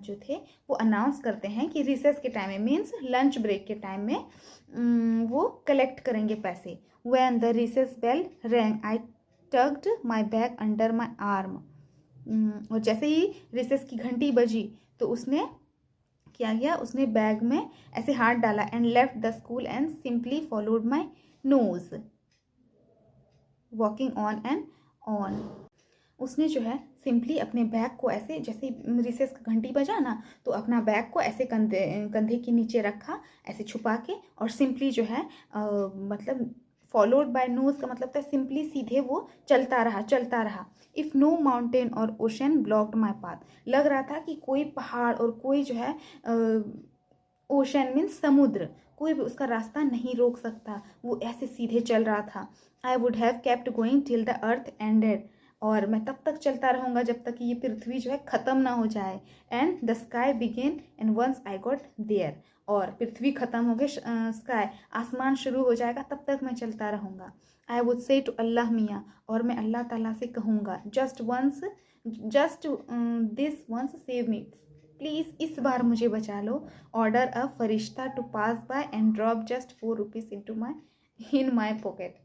जो थे वो अनाउंस करते हैं कि रिसेस के टाइम में, मीन्स लंच ब्रेक के टाइम में वो कलेक्ट करेंगे पैसे। When the recess bell rang I tugged my bag under my arm. और जैसे ही रिसेस की घंटी बजी तो उसने क्या किया, उसने बैग में ऐसे हाथ डाला and left the school and simply followed my nose walking on and on. उसने जो है सिंपली अपने बैग को ऐसे, जैसे रिसेस का घंटी बजा ना, तो अपना बैग को ऐसे कंधे के नीचे रखा ऐसे छुपा के, और सिंपली जो है मतलब फॉलोड बाय नोज का मतलब था सिंपली सीधे वो चलता रहा। इफ़ नो माउंटेन और ओशन ब्लॉक्ड माई पाथ, लग रहा था कि कोई पहाड़ और कोई जो है ओशन मीन्स समुद्र, कोई भी उसका रास्ता नहीं रोक सकता, वो ऐसे सीधे चल रहा था। आई would have kept going till the earth ended, और मैं तब तक चलता रहूँगा जब तक कि ये पृथ्वी जो है ख़त्म ना हो जाए। And the sky began and once I got there, और पृथ्वी ख़त्म हो गई, स्काई आसमान शुरू हो जाएगा, तब तक मैं चलता रहूँगा। I would say to Allah मियाँ, और मैं अल्लाह ताला से कहूँगा, just this once save me, please इस बार मुझे बचा लो। ऑर्डर अ फरिश्ता to pass by and drop just 4 rupees in my pocket.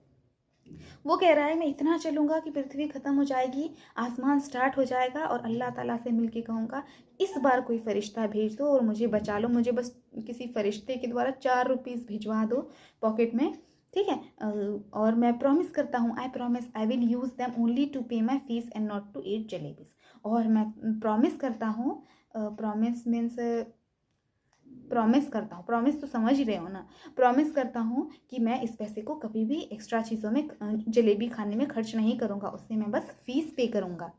वो कह रहा है मैं इतना चलूँगा कि पृथ्वी ख़त्म हो जाएगी, आसमान स्टार्ट हो जाएगा, और अल्लाह ताला से मिल के कहूँगा इस बार कोई फ़रिश्ता भेज दो और मुझे बचा लो, मुझे बस किसी फ़रिश्ते के द्वारा 4 रुपीज़ भिजवा दो पॉकेट में, ठीक है। और मैं प्रॉमिस करता हूँ, I promise I will use them only to pay my fees and not to eat jalebis. और मैं प्रॉमिस करता हूँ, प्रॉमिस तो समझ ही रहे हो ना, प्रॉमिस करता हूँ कि मैं इस पैसे को कभी भी एक्स्ट्रा चीज़ों में, जलेबी खाने में खर्च नहीं करूँगा, उससे मैं बस फीस पे करूँगा।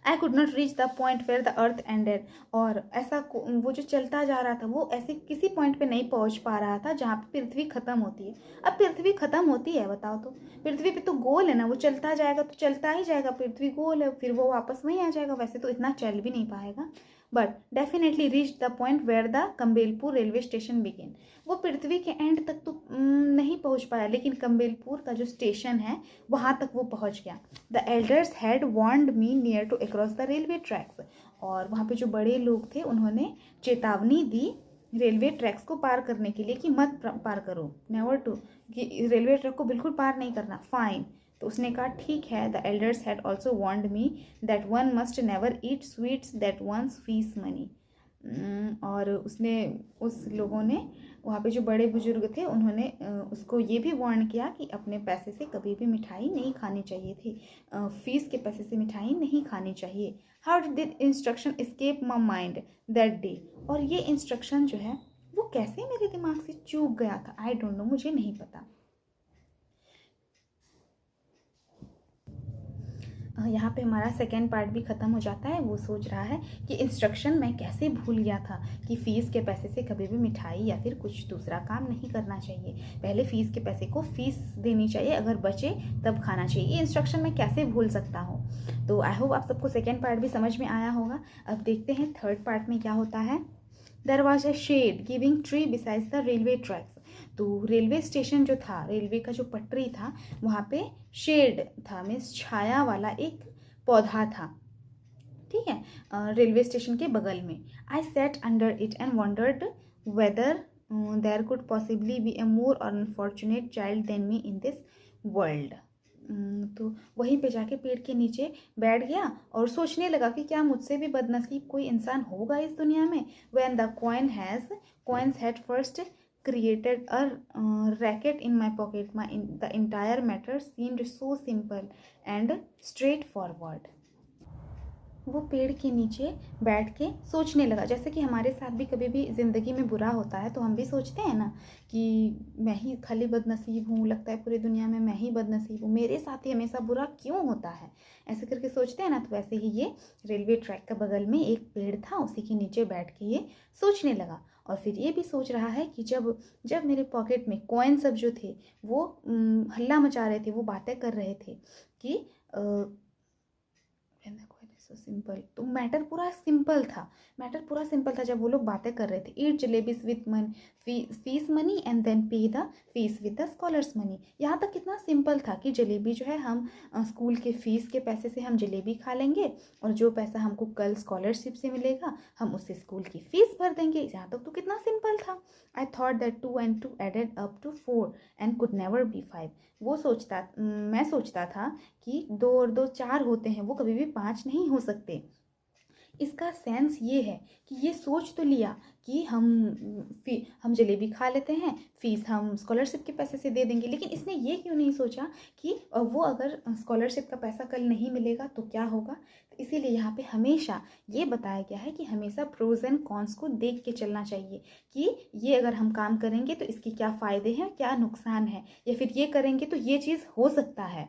I could not reach the point where the earth ended, और ऐसा वो जो चलता जा रहा था वो ऐसे किसी पॉइंट पे नहीं पहुँच पा रहा था जहाँ पे पृथ्वी ख़त्म होती है। अब पृथ्वी ख़त्म होती है, बताओ तो, पृथ्वी पे तो गोल है ना, वो चलता जाएगा तो चलता ही जाएगा, पृथ्वी गोल है, फिर वो वापस वहीं आ जाएगा, वैसे तो इतना चल भी नहीं पाएगा। But definitely reach the point where the Campbellpur railway station begin. वो पृथ्वी के एंड तक तो नहीं पहुँच पाया, लेकिन कम्बेलपुर का जो स्टेशन है वहाँ तक वो पहुँच गया। The elders had warned me near to across the railway tracks, और वहाँ पे जो बड़े लोग थे उन्होंने चेतावनी दी रेलवे ट्रैक्स को पार करने के लिए कि मत पार करो, नेवर टू, कि रेलवे ट्रैक को बिल्कुल पार नहीं करना, फाइन। तो उसने कहा ठीक है। The elders had also warned me that one must never eat sweets that one's fees money. और उस लोगों ने, वहाँ पे जो बड़े बुजुर्ग थे, उन्होंने उसको ये भी वार्न किया कि अपने पैसे से कभी भी मिठाई नहीं खानी चाहिए थी, फीस के पैसे से मिठाई नहीं खानी चाहिए। How did instruction escape my mind that day, और ये इंस्ट्रक्शन जो है वो कैसे मेरे दिमाग से चूक गया था, आई डोंट नो, मुझे नहीं पता। यहाँ पे हमारा सेकेंड पार्ट भी ख़त्म हो जाता है। वो सोच रहा है कि इंस्ट्रक्शन मैं कैसे भूल गया था कि फ़ीस के पैसे से कभी भी मिठाई या फिर कुछ दूसरा काम नहीं करना चाहिए, पहले फ़ीस के पैसे को फ़ीस देनी चाहिए, अगर बचे तब खाना चाहिए, ये इंस्ट्रक्शन मैं कैसे भूल सकता हूँ। तो आई होप आप सबको सेकेंड पार्ट भी समझ में आया होगा। अब देखते हैं थर्ड पार्ट में क्या होता है। There was a shade giving tree besides the railway tracks. तो रेलवे स्टेशन जो था, रेलवे का जो पटरी था, वहाँ पे शेड था, मीन्स छाया वाला एक पौधा था, ठीक है, रेलवे स्टेशन के बगल में। I sat under it and wondered whether there could possibly be a more unfortunate child than me in this world. तो वहीं पे जाके पेड़ के नीचे बैठ गया और सोचने लगा कि क्या मुझसे भी बदनसीब कोई इंसान होगा इस दुनिया में। When the coins had first created a racket in my pocket, the entire matter seemed so simple and straightforward. वो पेड़ के नीचे बैठ के सोचने लगा, जैसे कि हमारे साथ भी कभी भी ज़िंदगी में बुरा होता है तो हम भी सोचते हैं ना कि मैं ही खाली बदनसीब हूँ, लगता है पूरी दुनिया में मैं ही बदनसीब हूँ, मेरे साथ ही हमेशा बुरा क्यों होता है, ऐसे करके सोचते हैं ना। तो वैसे ही ये रेलवे ट्रैक के बगल में एक पेड़ था, उसी के नीचे बैठ के ये सोचने लगा। और फिर ये भी सोच रहा है कि जब मेरे पॉकेट में कॉइन सब जो थे वो हल्ला मचा रहे थे, वो बातें कर रहे थे कि सो सिंपल। तो मैटर पूरा सिंपल था, जब वो लोग बातें कर रहे थे। Eat jalebis with money, fees money and then pay the fees with the scholar's money. यहाँ तक कितना सिंपल था कि जलेबी जो है हम स्कूल के फीस के पैसे से हम जलेबी खा लेंगे, और जो पैसा हमको कल स्कॉलरशिप से मिलेगा हम उससे स्कूल की फीस भर देंगे। यहाँ तक तो कितना सिंपल था। I thought that 2 and 2 added up to 4 and could never be 5। मैं सोचता था कि 2 और 2 4 होते हैं, वो कभी भी 5 नहीं हो सकते। इसका सेंस ये है कि ये सोच तो लिया कि हम जलेबी खा लेते हैं, फीस हम स्कॉलरशिप के पैसे से दे देंगे, लेकिन इसने ये क्यों नहीं सोचा कि वो अगर स्कॉलरशिप का पैसा कल नहीं मिलेगा तो क्या होगा। तो इसीलिए यहाँ पे हमेशा ये बताया गया है कि हमेशा प्रोज एंड कॉन्स को देख के चलना चाहिए कि ये अगर हम काम करेंगे तो इसके क्या फ़ायदे हैं, क्या नुकसान है, या फिर ये करेंगे तो ये चीज़ हो सकता है।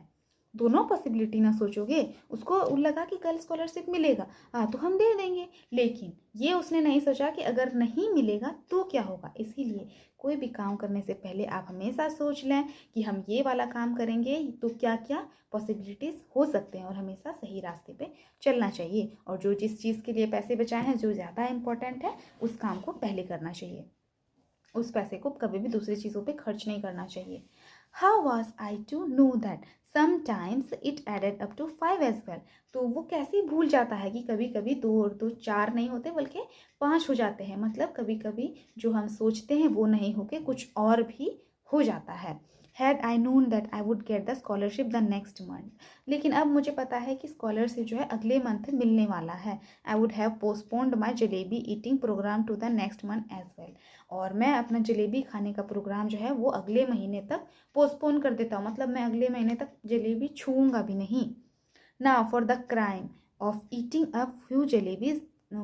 दोनों पॉसिबिलिटी ना सोचोगे। उसको लगा कि कल स्कॉलरशिप मिलेगा, हाँ तो हम दे देंगे, लेकिन ये उसने नहीं सोचा कि अगर नहीं मिलेगा तो क्या होगा। इसीलिए कोई भी काम करने से पहले आप हमेशा सोच लें कि हम ये वाला काम करेंगे तो क्या क्या पॉसिबिलिटीज़ हो सकते हैं, और हमेशा सही रास्ते पे चलना चाहिए। और जो जिस चीज़ के लिए पैसे बचाए हैं, जो ज़्यादा इम्पोर्टेंट है, उस काम को पहले करना चाहिए। उस पैसे को कभी भी दूसरी चीज़ों पे खर्च नहीं करना चाहिए। How was I to know that sometimes it added up to 5 as well. तो वो कैसे भूल जाता है कि कभी कभी 2 और 2 4 नहीं होते बल्कि 5 हो जाते हैं। मतलब कभी कभी जो हम सोचते हैं वो नहीं होके कुछ और भी हो जाता है। Had I known that I would get the scholarship the next month. लेकिन अब मुझे पता है कि स्कॉलरशिप जो है अगले मंथ मिलने वाला है। I would have postponed my jalebi eating programme to the next month as well. और मैं अपना जलेबी खाने का प्रोग्राम जो है वो अगले महीने तक पोस्टपोन कर देता हूँ। मतलब मैं अगले महीने तक जलेबी छूऊंगा भी नहीं। Now for the crime of eating a few jalebis,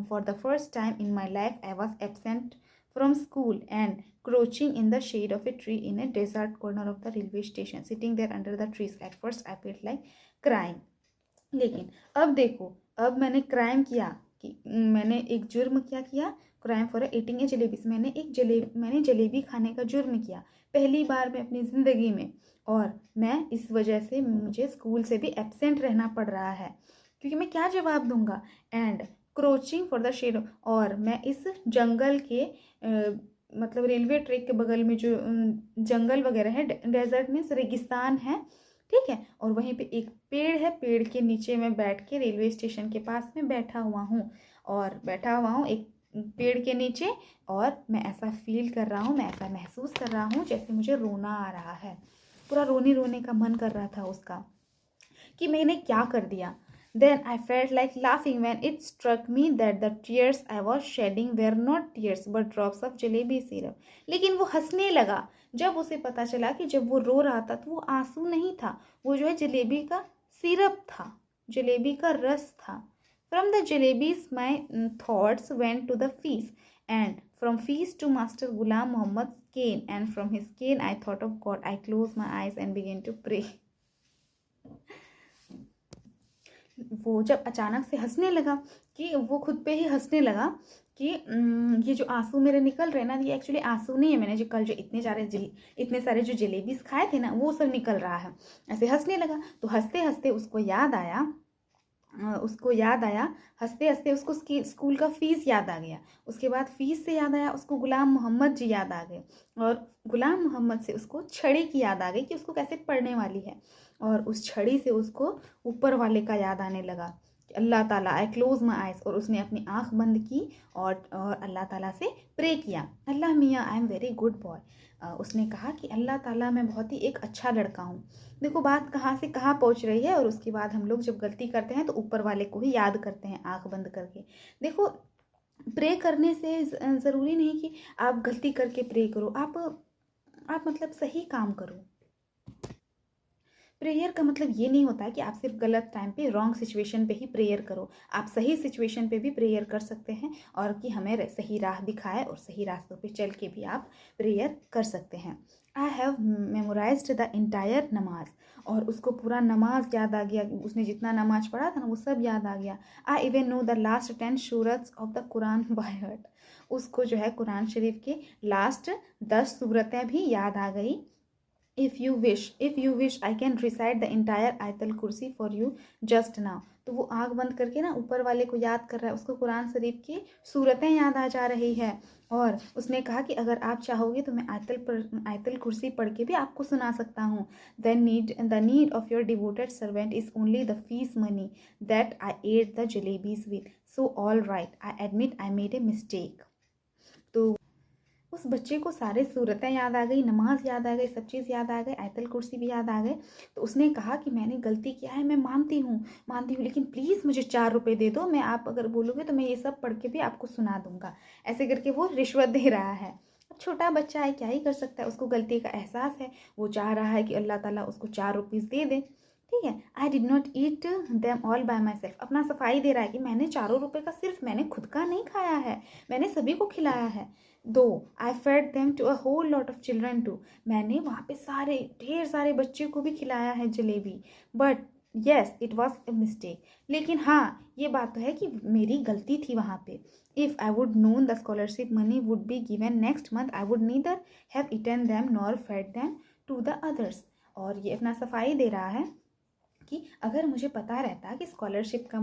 for the first time in my life I was absent from school and crouching in the shade of a tree in a desert corner of the railway station, sitting there under the trees. At first I felt like crying. लेकिन अब देखो, अब मैंने crime किया कि मैंने एक जुर्म क्या किया, क्राइम फॉर ईटिंग ए जलेबी। मैंने जलेबी खाने का जुर्म किया पहली बार में अपनी ज़िंदगी में, और मैं इस वजह से मुझे स्कूल से भी एब्सेंट रहना पड़ रहा है, क्योंकि मैं क्या जवाब दूंगा। And crouching for the shade, और मैं इस जंगल के मतलब रेलवे ट्रैक के बगल में जो जंगल वगैरह है, डेजर्ट मीन्स रेगिस्तान है, ठीक है, और वहीं पे एक पेड़ है, पेड़ के नीचे मैं बैठ के रेलवे स्टेशन के पास में बैठा हुआ हूँ एक पेड़ के नीचे, और मैं ऐसा फील कर रहा हूँ, मैं ऐसा महसूस कर रहा हूँ जैसे मुझे रोना आ रहा है। पूरा रोने का मन कर रहा था उसका कि मैंने क्या कर दिया। Then I felt like laughing when it struck me that the tears I was shedding were not tears but drops of jalebi syrup. लेकिन वो हंसने लगा जब उसे पता चला कि जब वो रो रहा था तो वो आंसू नहीं था, वो जो है जलेबी का सिरप था, जलेबी का रस था। From the jalebis my thoughts went to the feast, and from feast to Master Ghulam Muhammad's cane, and from his cane I thought of God. I closed my eyes and began to pray. वो जब अचानक से हंसने लगा कि वो खुद पे ही हंसने लगा कि ये जो आंसू मेरे निकल रहे ना, ये एक्चुअली आंसू नहीं है, मैंने जो कल जो इतने सारे जो जलेबीज खाए थे ना, वो सब निकल रहा है। ऐसे हंसने लगा, तो हंसते हंसते उसको याद आया हंसते हंसते उसको उसकी स्कूल का फ़ीस याद आ गया। उसके बाद फ़ीस से याद आया उसको गुलाम मोहम्मद जी याद आ गए, और गुलाम मोहम्मद से उसको छड़ी की याद आ गई कि उसको कैसे पढ़ने वाली है, और उस छड़ी से उसको ऊपर वाले का याद आने लगा कि अल्लाह ताला। आई क्लोज माई आइज़, और उसने अपनी आँख बंद की और अल्लाह ताला से प्रे किया, अल्लाह मियाँ I am very good boy. उसने कहा कि अल्लाह ताला मैं बहुत ही एक अच्छा लड़का हूँ। देखो बात कहाँ से कहाँ पहुँच रही है। और उसके बाद हम लोग जब गलती करते हैं तो ऊपर वाले को ही याद करते हैं आँख बंद करके। देखो प्रे करने से ज़रूरी नहीं कि आप गलती करके प्रे करो, आप मतलब सही काम करो। प्रेयर का मतलब ये नहीं होता है कि आप सिर्फ गलत टाइम पे रॉन्ग सिचुएशन पे ही प्रेयर करो, आप सही सिचुएशन पे भी प्रेयर कर सकते हैं, और कि हमें सही राह दिखाए और सही रास्तों पे चल के भी आप प्रेयर कर सकते हैं। I have memorised the entire नमाज, और उसको पूरा नमाज याद आ गया, उसने जितना नमाज पढ़ा था ना वो सब याद आ गया। I even know the last 10 surats of the Quran by heart, उसको जो है कुरान शरीफ के लास्ट 10 सूरतें भी याद आ गई। If you wish I can recite the entire Ayatul Kursi for you just now. तो वो आँख बंद करके ना ऊपर वाले को याद कर रहा है, उसको कुरान शरीफ की सूरतें याद आ जा रही है। और उसने कहा कि अगर आप चाहोगे तो मैं आयतल कुर्सी पढ़ के भी आपको सुना सकता हूँ। The need of your devoted servant is only the fees money that I at the jalebis with, so all right, I admit I made a mistake. तो उस बच्चे को सारे सूरतें याद आ गई, नमाज याद आ गई, सब चीज़ याद आ गई, आयतल कुर्सी भी याद आ गए। तो उसने कहा कि मैंने गलती किया है, मैं मानती हूँ, लेकिन प्लीज़ मुझे 4 रुपये दे दो, मैं आप अगर बोलोगे तो मैं ये सब पढ़ के भी आपको सुना दूंगा। ऐसे करके वो रिश्वत दे रहा है। अब छोटा बच्चा है, क्या ही कर सकता है, उसको गलती का एहसास है, वो चाह रहा है कि अल्लाह ताला उसको 4 रुपीज़ दे दे। ठीक है, आई did not eat them all bye my self. अपना सफाई दे रहा है कि मैंने 4 रुपये का सिर्फ मैंने खुद का नहीं खाया है, मैंने सभी को खिलाया है। Though I fed them to a whole lot of children too. मैंने वहाँ पे सारे ढेर सारे बच्चे को भी खिलाया है jalebi. But yes it was a mistake. लेकिन हाँ, ये बात तो है कि मेरी गलती थी वहाँ पे। If I would known the scholarship money would be given next month I would neither have eaten them nor fed them to the others. और ये अपना सफाई दे रहा है कि अगर मुझे पता रहता कि स्कॉलरशिप का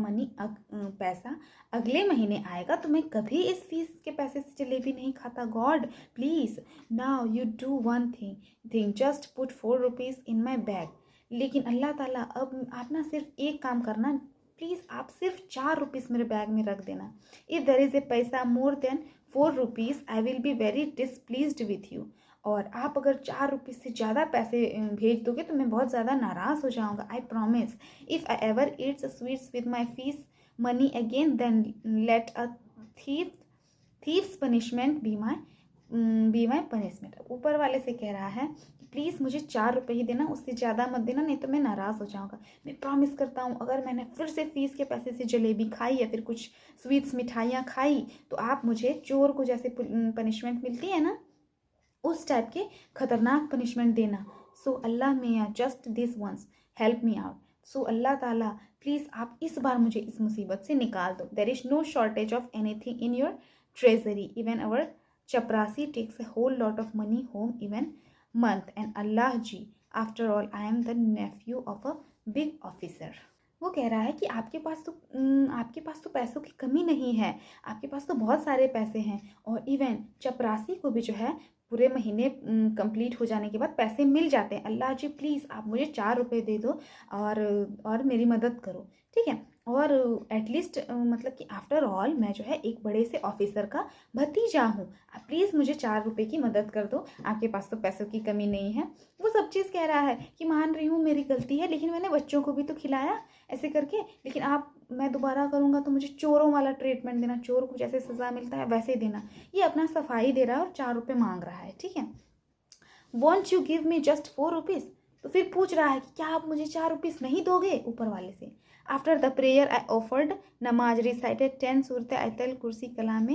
पैसा अगले महीने आएगा तो मैं कभी इस फीस के पैसे से जलेबी नहीं खाता। God please now you do one thing just put 4 rupees in my bag. लेकिन अल्लाह ताला अब आप ना सिर्फ एक काम करना, प्लीज़ आप सिर्फ 4 रुपीज़ मेरे बैग में रख देना। If there is a paisa more than 4 rupees I will be very displeased with you. और आप अगर 4 रुपीज़ से ज़्यादा पैसे भेज दोगे तो मैं बहुत ज़्यादा नाराज़ हो जाऊँगा। I promise if I ever eats sweets with my fees money again then let a thief's punishment be my punishment. ऊपर वाले से कह रहा है प्लीज़ मुझे 4 रुपये ही देना, उससे ज़्यादा मत देना, नहीं तो मैं नाराज़ हो जाऊँगा। मैं प्रॉमिस करता हूँ अगर मैंने फिर से फ़ीस के पैसे से जलेबी खाई या फिर कुछ स्वीट्स मिठाइयाँ खाई तो आप मुझे चोर को जैसे पनिशमेंट मिलती है ना, उस टाइप के खतरनाक पनिशमेंट देना। So Allah miyan just this once help me out. So Allah Tala please आप इस बार मुझे इस मुसीबत से निकाल दो। There is no shortage of anything in your treasury, even our chaprasi takes a whole lot of money home even month end Allah ji after all I am the nephew of a big officer. वो कह रहा है कि आपके पास तो पैसों की कमी नहीं है, आपके पास तो बहुत सारे पैसे हैं। और इवन चपरासी को भी जो है पूरे महीने कंप्लीट हो जाने के बाद पैसे मिल जाते हैं। अल्लाह जी प्लीज़ आप मुझे 4 रुपये दे दो और मेरी मदद करो। ठीक है, और एटलीस्ट मतलब कि आफ्टर ऑल मैं जो है एक बड़े से ऑफिसर का भतीजा हूँ। आप प्लीज़ मुझे 4 रुपये की मदद कर दो, आपके पास तो पैसों की कमी नहीं है। वो सब चीज़ कह रहा है कि मान रही हूँ मेरी गलती है, लेकिन मैंने बच्चों को भी तो खिलाया ऐसे करके। लेकिन मैं दोबारा करूँगा तो मुझे चोरों वाला ट्रीटमेंट देना, चोर को जैसे सज़ा मिलता है वैसे ही देना। ये अपना सफाई दे रहा है और 4 रुपये मांग रहा है। ठीक है, want you give me just 4 rupees. तो फिर पूछ रहा है कि क्या आप मुझे 4 रुपीज़ नहीं दोगे ऊपर वाले से। After the prayer I offered namaz recited 10 surat Ayatul Kursi Kalam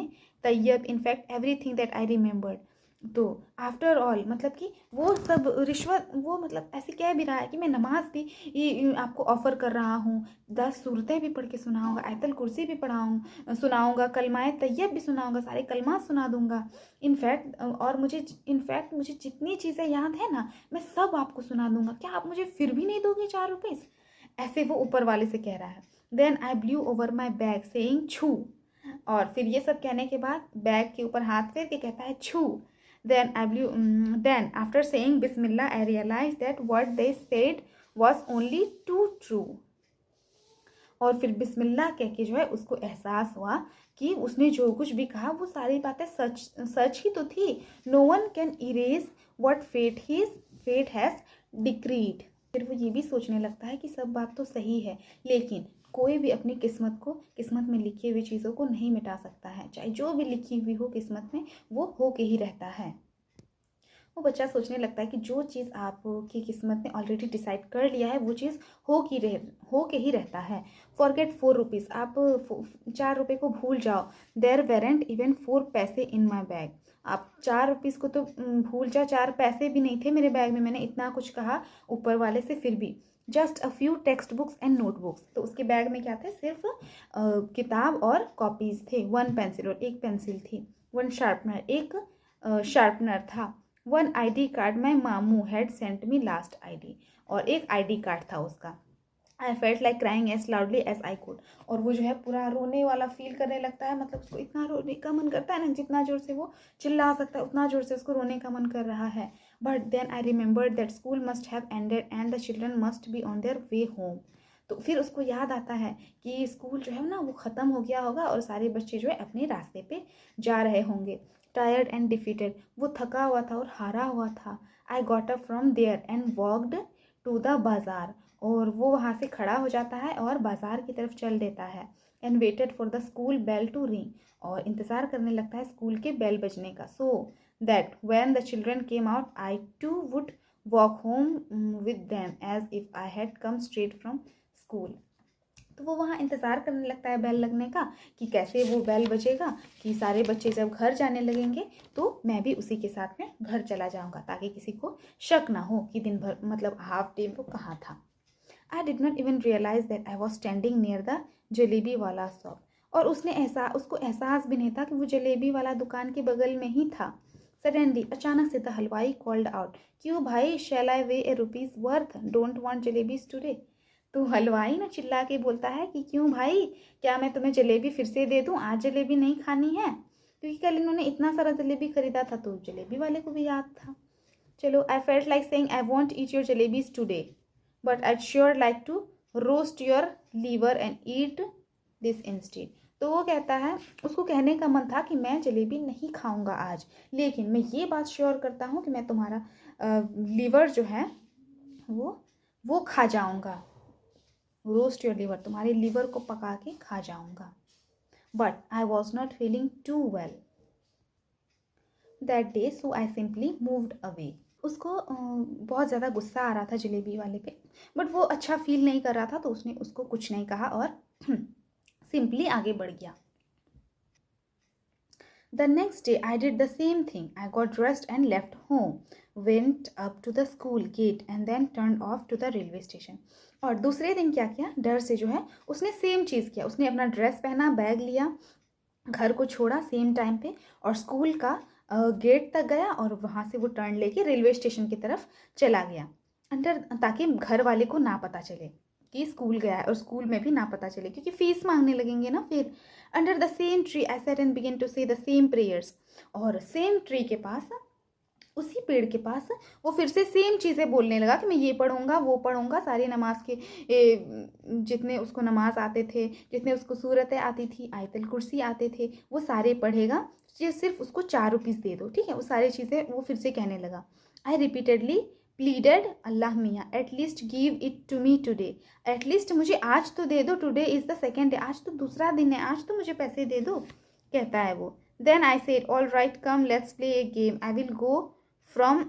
Tayyab in fact everything that I remembered. तो आफ्टर ऑल मतलब कि वो सब रिश्वत, वो मतलब ऐसे कह भी रहा है कि मैं नमाज भी ये आपको ऑफ़र कर रहा हूँ, 10 सूरतें भी पढ़ के सुनाऊँगा, आयतल कुर्सी भी सुनाऊँगा, कलमाए तैयब भी सुनाऊँगा, सारे कलमा सुना दूँगा। इनफैक्ट मुझे जितनी चीज़ें याद है ना मैं सब आपको सुना दूँगा। क्या आप मुझे फिर भी नहीं दोगे 4 रुपीज़? ऐसे वो ऊपर वाले से कह रहा है। Then I blew over my bag saying छू। और फिर ये सब कहने के बाद बैग के ऊपर हाथ फेर के कहता है छू। Then after saying Bismillah, I realized that what they said was only too true. और फिर बिस्मिल्लाह कह के जो है उसको एहसास हुआ कि उसने जो कुछ भी कहा वो सारी बातें सच ही तो थी। No one can erase what fate has decreed. फिर वो ये भी सोचने लगता है कि सब बात तो सही है, लेकिन कोई भी अपनी किस्मत में लिखी हुई चीज़ों को नहीं मिटा सकता है। चाहे जो भी लिखी हुई हो किस्मत में वो हो के ही रहता है। वो बच्चा सोचने लगता है कि जो चीज़ आपकी किस्मत ने ऑलरेडी डिसाइड कर लिया है वो चीज़ हो के ही रहता है। फॉरगेट 4 रुपीज़, आप 4 रुपये को भूल जाओ। देयर वेरेंट इवन 4 पैसे इन माई बैग। आप 4 रुपीज़ को तो भूल जाओ, 4 पैसे भी नहीं थे मेरे बैग में। मैंने इतना कुछ कहा ऊपर वाले से, फिर भी just a few text books and notebooks. तो उसके बैग में क्या थे, सिर्फ किताब और कॉपीज़ थे। 1 पेंसिल और 1 पेंसिल थी। 1 शार्पनर, एक शार्पनर था। वन ID कार्ड माई मामू had sent me last ID, और एक ID कार्ड था उसका। I felt like crying as loudly as I could, और वो जो है पूरा रोने वाला फील करने लगता है, मतलब उसको इतना रोने का मन करता है ना, जितना जोर से वो चिल्ला सकता है उतना जोर से उसको रोने का मन कर रहा है। But then I remembered that school must have ended and the children must be on their way home. तो फिर उसको याद आता है कि स्कूल जो है ना वो ख़त्म हो गया होगा और सारे बच्चे जो है अपने रास्ते पे जा रहे होंगे। टायर्ड एंड डिफीटेड, वो थका हुआ था और हारा हुआ था। I got up from there and walked to the bazaar, और वो वहाँ से खड़ा हो जाता है और बाज़ार की तरफ चल देता है। And waited for the school bell to ring, और इंतज़ार करने लगता है स्कूल के बेल बजने का। So that when the children came out I too would walk home with them as if I had come straight from school. तो वो वहाँ इंतज़ार करने लगता है बेल लगने का, कि कैसे वो बेल बजेगा, कि सारे बच्चे जब घर जाने लगेंगे तो मैं भी उसी के साथ में घर चला जाऊँगा, ताकि किसी को शक ना हो कि दिन भर मतलब हाफ डे वो कहाँ था। I did not even realise that I was standing near the jalebi वाला शॉप, और उसको एहसास भी नहीं था कि वो जलेबी वाला दुकान के बगल में ही था। सडनली, अचानक से द हलवाई कॉल्ड आउट, क्यों भाई, shall I weigh a rupee's worth, don't want jalebis today. तो हलवाई ना चिल्ला के बोलता है कि क्यों भाई, क्या मैं तुम्हें जलेबी फिर से दे दूँ, आज जलेबी नहीं खानी है, क्योंकि कल इन्होंने इतना सारा जलेबी खरीदा था तो जलेबी वाले को भी याद था। चलो, आई felt like saying I want eat your jalebis today, but I'd sure like to roast your liver and eat this instead। तो वो कहता है, उसको कहने का मन था कि मैं जलेबी नहीं खाऊंगा आज, लेकिन मैं ये बात श्योर करता हूँ कि मैं तुम्हारा लीवर जो है वो खा जाऊंगा। रोस्ट योर लीवर, तुम्हारे लीवर को पका के खा जाऊंगा। But I was not feeling too well that day, so I simply moved away. उसको बहुत ज़्यादा गुस्सा आ रहा था जलेबी वाले पे, बट वो अच्छा फील नहीं कर रहा था, तो उसने उसको कुछ नहीं कहा और सिंपली आगे बढ़ गया। The next day I did the same thing. I got dressed and left home, went up to the school gate and then turn off to the railway station. और दूसरे दिन क्या किया, डर से जो है उसने सेम चीज़ किया, उसने अपना ड्रेस पहना, बैग लिया, घर को छोड़ा सेम टाइम पे, और स्कूल का गेट तक गया, और वहाँ से वो टर्न लेके रेलवे स्टेशन की तरफ चला गया अंदर, ताकि घर वाले को ना पता चले कि स्कूल गया है, और स्कूल में भी ना पता चले क्योंकि फीस मांगने लगेंगे ना फिर। Under the same tree I sat and begin to say the same prayers, और सेम ट्री के पास, उसी पेड़ के पास वो फिर से सेम चीज़ें बोलने लगा कि मैं ये पढ़ूंगा वो पढ़ूंगा, सारी नमाज के जितने उसको नमाज आते थे, जितने उसको सूरतें आती थी, आयतल कुर्सी आते थे, वो सारे पढ़ेगा, ये सिर्फ उसको 4 रुपीज़ दे दो, ठीक है। वो सारी चीज़ें वो फिर से कहने लगा। आई रिपीटेडली प्लीडेड, अल्लाह मियाँ at least give it to me today, at least मुझे आज तो दे दो, today is the second day, आज तो दूसरा दिन है, आज तो मुझे पैसे दे दो, कहता है वो। Then I said all right come let's play a game, I will go from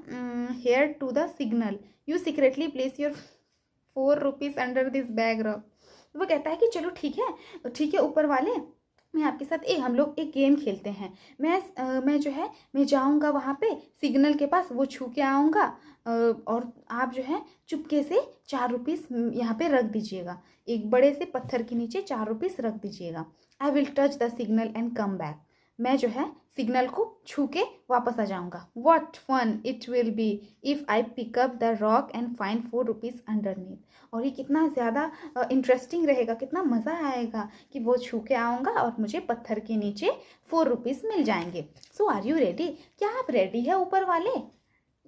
here to the signal, you secretly place your 4 rupees under this bag rock। वो कहता है कि चलो ठीक है ऊपर वाले, मैं आपके साथ हम लोग एक गेम खेलते हैं। मैं जो है मैं जाऊंगा वहाँ पे सिग्नल के पास, वो छू के आऊँगा, और आप जो है चुपके से 4 रुपीस यहाँ पे रख दीजिएगा, एक बड़े से पत्थर के नीचे 4 रुपीस रख दीजिएगा। I will touch the signal and come back, मैं जो है सिग्नल को छू के वापस आ जाऊंगा। What fun it will be if I pick up the rock and find 4 rupees underneath. और ये कितना ज़्यादा इंटरेस्टिंग रहेगा, कितना मज़ा आएगा कि वो छू के आऊँगा और मुझे पत्थर के नीचे 4 रुपीज़ मिल जाएंगे। सो आर यू रेडी, क्या आप रेडी है ऊपर वाले?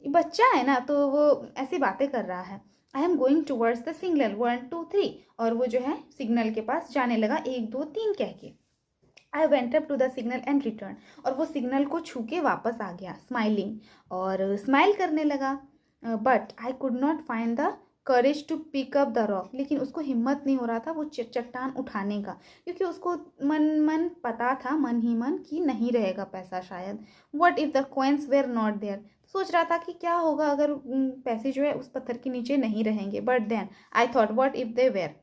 बच्चा है ना तो वो ऐसी बातें कर रहा है। I am going towards the signal 1 2 3, और वो जो है सिग्नल के पास जाने लगा 1 2 3 कह के। I went up to the signal and return, और वो सिग्नल को छू के वापस आ गया स्माइलिंग, और स्माइल करने लगा। But I could not find the courage to pick up the rock, लेकिन उसको हिम्मत नहीं हो रहा था वो चट्टान उठाने का, क्योंकि उसको मन पता था, मन ही मन कि नहीं रहेगा पैसा शायद। What if the coins were not there, सोच रहा था कि क्या होगा अगर पैसे जो है उस पत्थर के नीचे नहीं रहेंगे। But then I thought what if they were,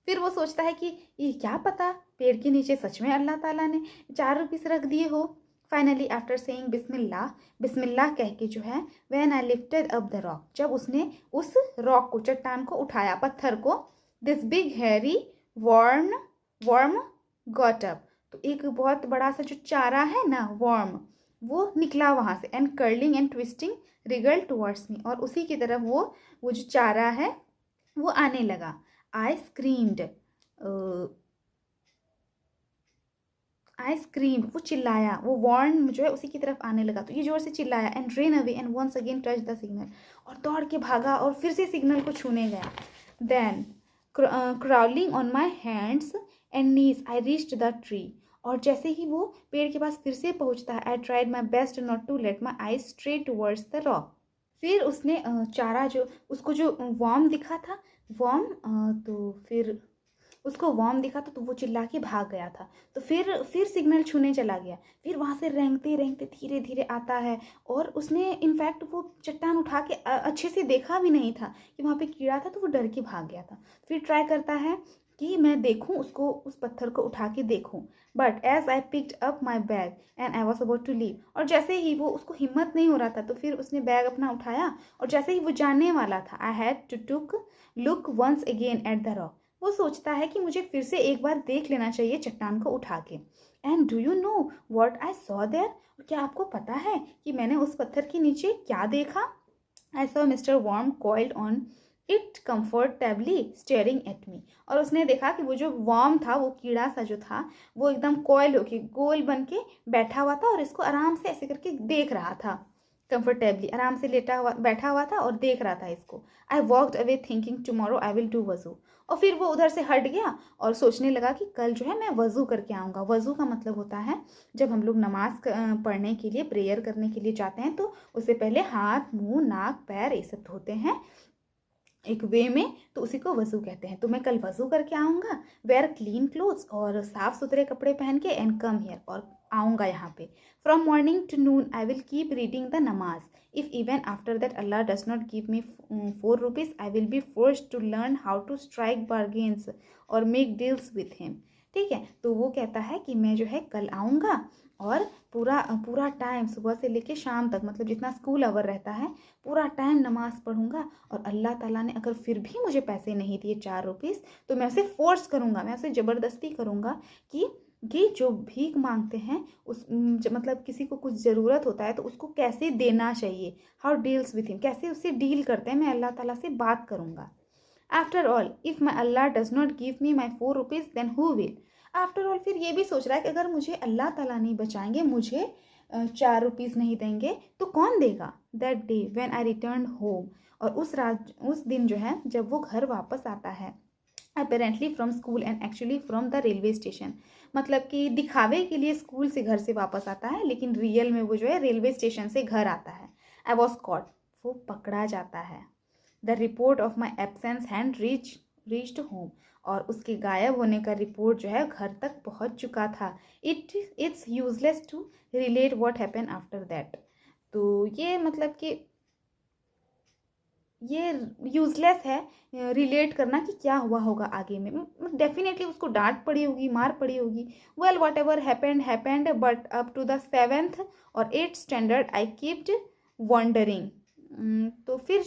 फिर वो सोचता है कि ये क्या पता पेड़ के नीचे सच में अल्लाह ताला ने 4 रुपीस रख दिए हो। फाइनली आफ्टर सेइंग बिस्मिल्लाह, बिस्मिल्लाह कह के जो है when I lifted up the rock, जब उसने उस रॉक को, चट्टान को उठाया, पत्थर को, this big Harry worm got up, तो एक बहुत बड़ा सा जो चारा है ना वर्म, वो निकला वहाँ से, and curling and twisting Regal towards me, और उसी की तरफ वो जो चारा है वो आने लगा। आई स्क्रीम्ड, आई स्क्रीम, वो चिल्लाया, वो वॉर्न जो है उसी की तरफ आने लगा, तो ये जोर से चिल्लाया, and ran away and once again touch the signal, और दौड़ के भागा और फिर से सिग्नल को छूने गया। Then crawling on my hands and knees I reached the tree, और जैसे ही वो पेड़ के पास फिर से पहुंचता है, I tried my best not to let my eye stray towards the rock. फिर उसने चारा जो उसको जो वॉर्म दिखा था, वॉर्म, तो फिर उसको वॉर्म दिखा तो वो चिल्ला के भाग गया था। तो फिर सिग्नल छूने चला गया, फिर वहाँ से रेंगते रेंगते धीरे धीरे आता है, और उसने इनफैक्ट वो चट्टान उठा के अच्छे से देखा भी नहीं था कि वहाँ पे कीड़ा था, तो वो डर के भाग गया था। फिर ट्राई करता है कि मैं देखूं उसको, उस पत्थर को उठा के देखूं, but as I picked up my bag and I was about to leave, और जैसे ही वो, उसको हिम्मत नहीं हो रहा था, तो फिर उसने बैग अपना उठाया, और जैसे ही वो जाने वाला था, I had to took look once again at the rock, वो सोचता है कि मुझे फिर से एक बार देख लेना चाहिए चट्टान को उठा के। And do you know what I saw there, क्या आपको पता है कि मैंने उस पत्थर के नीचे क्या देखा? I saw mister worm coiled on it comfortably staring at me, और उसने देखा कि वो जो वॉर्म था, वो कीड़ा सा जो था, वो एकदम कॉइल होके गोल बन के बैठा हुआ था, और इसको आराम से ऐसे करके देख रहा था, कंफर्टेबली आराम से लेटा हुआ बैठा हुआ था और देख रहा था इसको। I walked away thinking tomorrow I will do वजू, और फिर वो उधर से हट गया और सोचने लगा कि कल जो है मैं वज़ू करके आऊँगा। वज़ू का मतलब होता है जब हम लोग नमाज पढ़ने के लिए, प्रेयर करने के लिए जाते हैं, तो उससे पहले हाथ, मुंह, नाक, पैर ये सब धोते हैं एक वे में, तो उसी को वज़ू कहते हैं। तो मैं कल वज़ू करके आऊँगा, वेयर क्लीन क्लोथ्स, और साफ़ सुथरे कपड़े पहन के, एंड कम हियर, और आऊँगा यहाँ पे। From morning to noon I will keep reading the namaz, if even after that Allah does not give me 4 rupees I will be forced to learn how to strike bargains और make deals with him. ठीक है, तो वो कहता है कि मैं जो है कल आऊँगा, और पूरा पूरा टाइम सुबह से लेके शाम तक, मतलब जितना स्कूल आवर रहता है, पूरा टाइम नमाज़ पढ़ूंगा, और अल्लाह ताला ने अगर फिर भी मुझे पैसे नहीं दिए 4 रुपीज़, तो मैं उसे फोर्स करूंगा, मैं उसे ज़बरदस्ती करूंगा कि जो भीख मांगते हैं उस मतलब किसी को कुछ ज़रूरत होता है तो उसको कैसे देना चाहिए, हाउ डील्स विथ हिम, कैसे उससे डील करते हैं, मैं अल्लाह ताला से बात करूंगा। After all if my Allah does not give me my 4 rupees then who will. After all फिर ये भी सोच रहा है कि अगर मुझे अल्लाह ताला नहीं बचाएंगे, मुझे 4 रुपीज़ नहीं देंगे, तो कौन देगा? That day when I return home, और उस दिन जो है जब वो घर वापस आता है, apparently from school and actually from the railway station, मतलब कि दिखावे के लिए स्कूल से घर से वापस आता है, लेकिन रियल में वो जो है रेलवे स्टेशन से घर आता है। आई वॉज कॉट, वो पकड़ा जाता है। The report of my absence hand reached home, और उसके गायब होने का रिपोर्ट जो है घर तक पहुंच चुका था। It's useless to relate what happen after that, तो ये मतलब कि ये यूजलेस है रिलेट करना कि क्या हुआ होगा आगे में। डेफिनेटली उसको डांट पड़ी होगी, मार पड़ी होगी। Well whatever happened happened, but up to the 7th और 8th standard I keeped wondering. तो फिर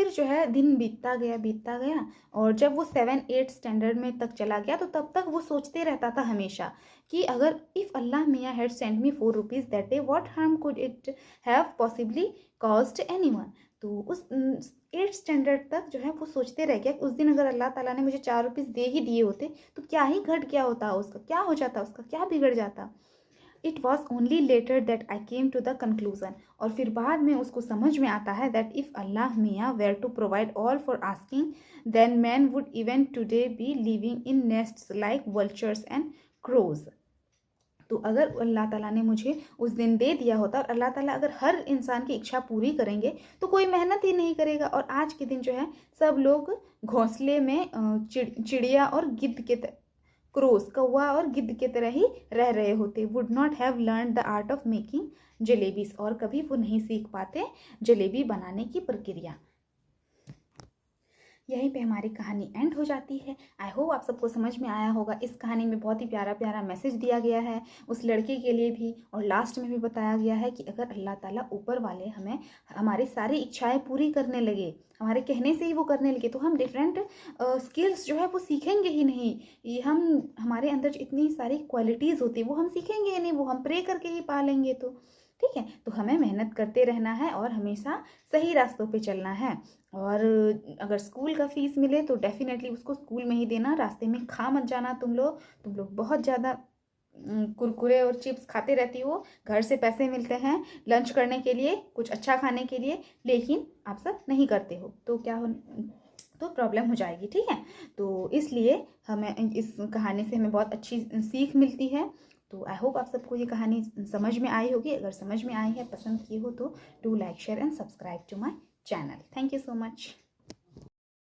जो है दिन बीतता गया, और जब वो 7-8 स्टैंडर्ड में तक चला गया, तो तब तक वो सोचते रहता था हमेशा कि अगर इफ़ अल्लाह मियाँ had sent me 4 rupees that day, what harm could it have possibly caused anyone. तो उस 8th स्टैंडर्ड तक जो है वो सोचते रह गया कि उस दिन अगर अल्लाह ताला ने मुझे 4 रुपीज़ दे ही दिए होते, तो क्या ही घट गया होता, उसका क्या हो जाता, उसका क्या बिगड़ जाता। It was only later that I came to the conclusion, और फिर बाद में उसको समझ में आता है दैट इफ़ अल्लाह मियाँ were to provide all for asking, then man would even today be living in nests like vultures and crows. तो अगर अल्लाह ताला ने मुझे उस दिन दे दिया होता, और अल्लाह ताला अगर हर इंसान की इच्छा पूरी करेंगे, तो कोई मेहनत ही नहीं करेगा, और आज के दिन जो है सब लोग घोंसले में चिड़िया और गिद्ध के क्रोस, कौवा और गिद्ध की तरह ही रह रहे होते। Would not have learn the art of making jalebis, और कभी वो नहीं सीख पाते जलेबी बनाने की प्रक्रिया। यहीं पे हमारी कहानी एंड हो जाती है। आई होप आप सबको समझ में आया होगा। इस कहानी में बहुत ही प्यारा प्यारा मैसेज दिया गया है उस लड़के के लिए भी, और लास्ट में भी बताया गया है कि अगर अल्लाह ताला ऊपर वाले हमें हमारी सारी इच्छाएं पूरी करने लगे, हमारे कहने से ही वो करने लगे, तो हम डिफरेंट स्किल्स जो है वो सीखेंगे ही नहीं। ये हमारे अंदर जो इतनी सारी क्वालिटीज़ होती है वो हम सीखेंगे ही नहीं, वो हम प्रे करके ही पा लेंगे। तो ठीक है, तो हमें मेहनत करते रहना है और हमेशा सही रास्तों पे चलना है। और अगर स्कूल का फीस मिले तो डेफिनेटली उसको स्कूल में ही देना, रास्ते में खा मत जाना। तुम लोग बहुत ज़्यादा कुरकुरे और चिप्स खाते रहती हो। घर से पैसे मिलते हैं लंच करने के लिए, कुछ अच्छा खाने के लिए, लेकिन आप सब नहीं करते हो, तो क्या हो, तो प्रॉब्लम हो जाएगी। ठीक है, तो इसलिए हमें इस कहानी से हमें बहुत अच्छी सीख मिलती है। तो आई होप आप सबको ये कहानी समझ में आई होगी। अगर समझ में आई है, पसंद की हो, तो do like share and subscribe to my channel. Thank you so much.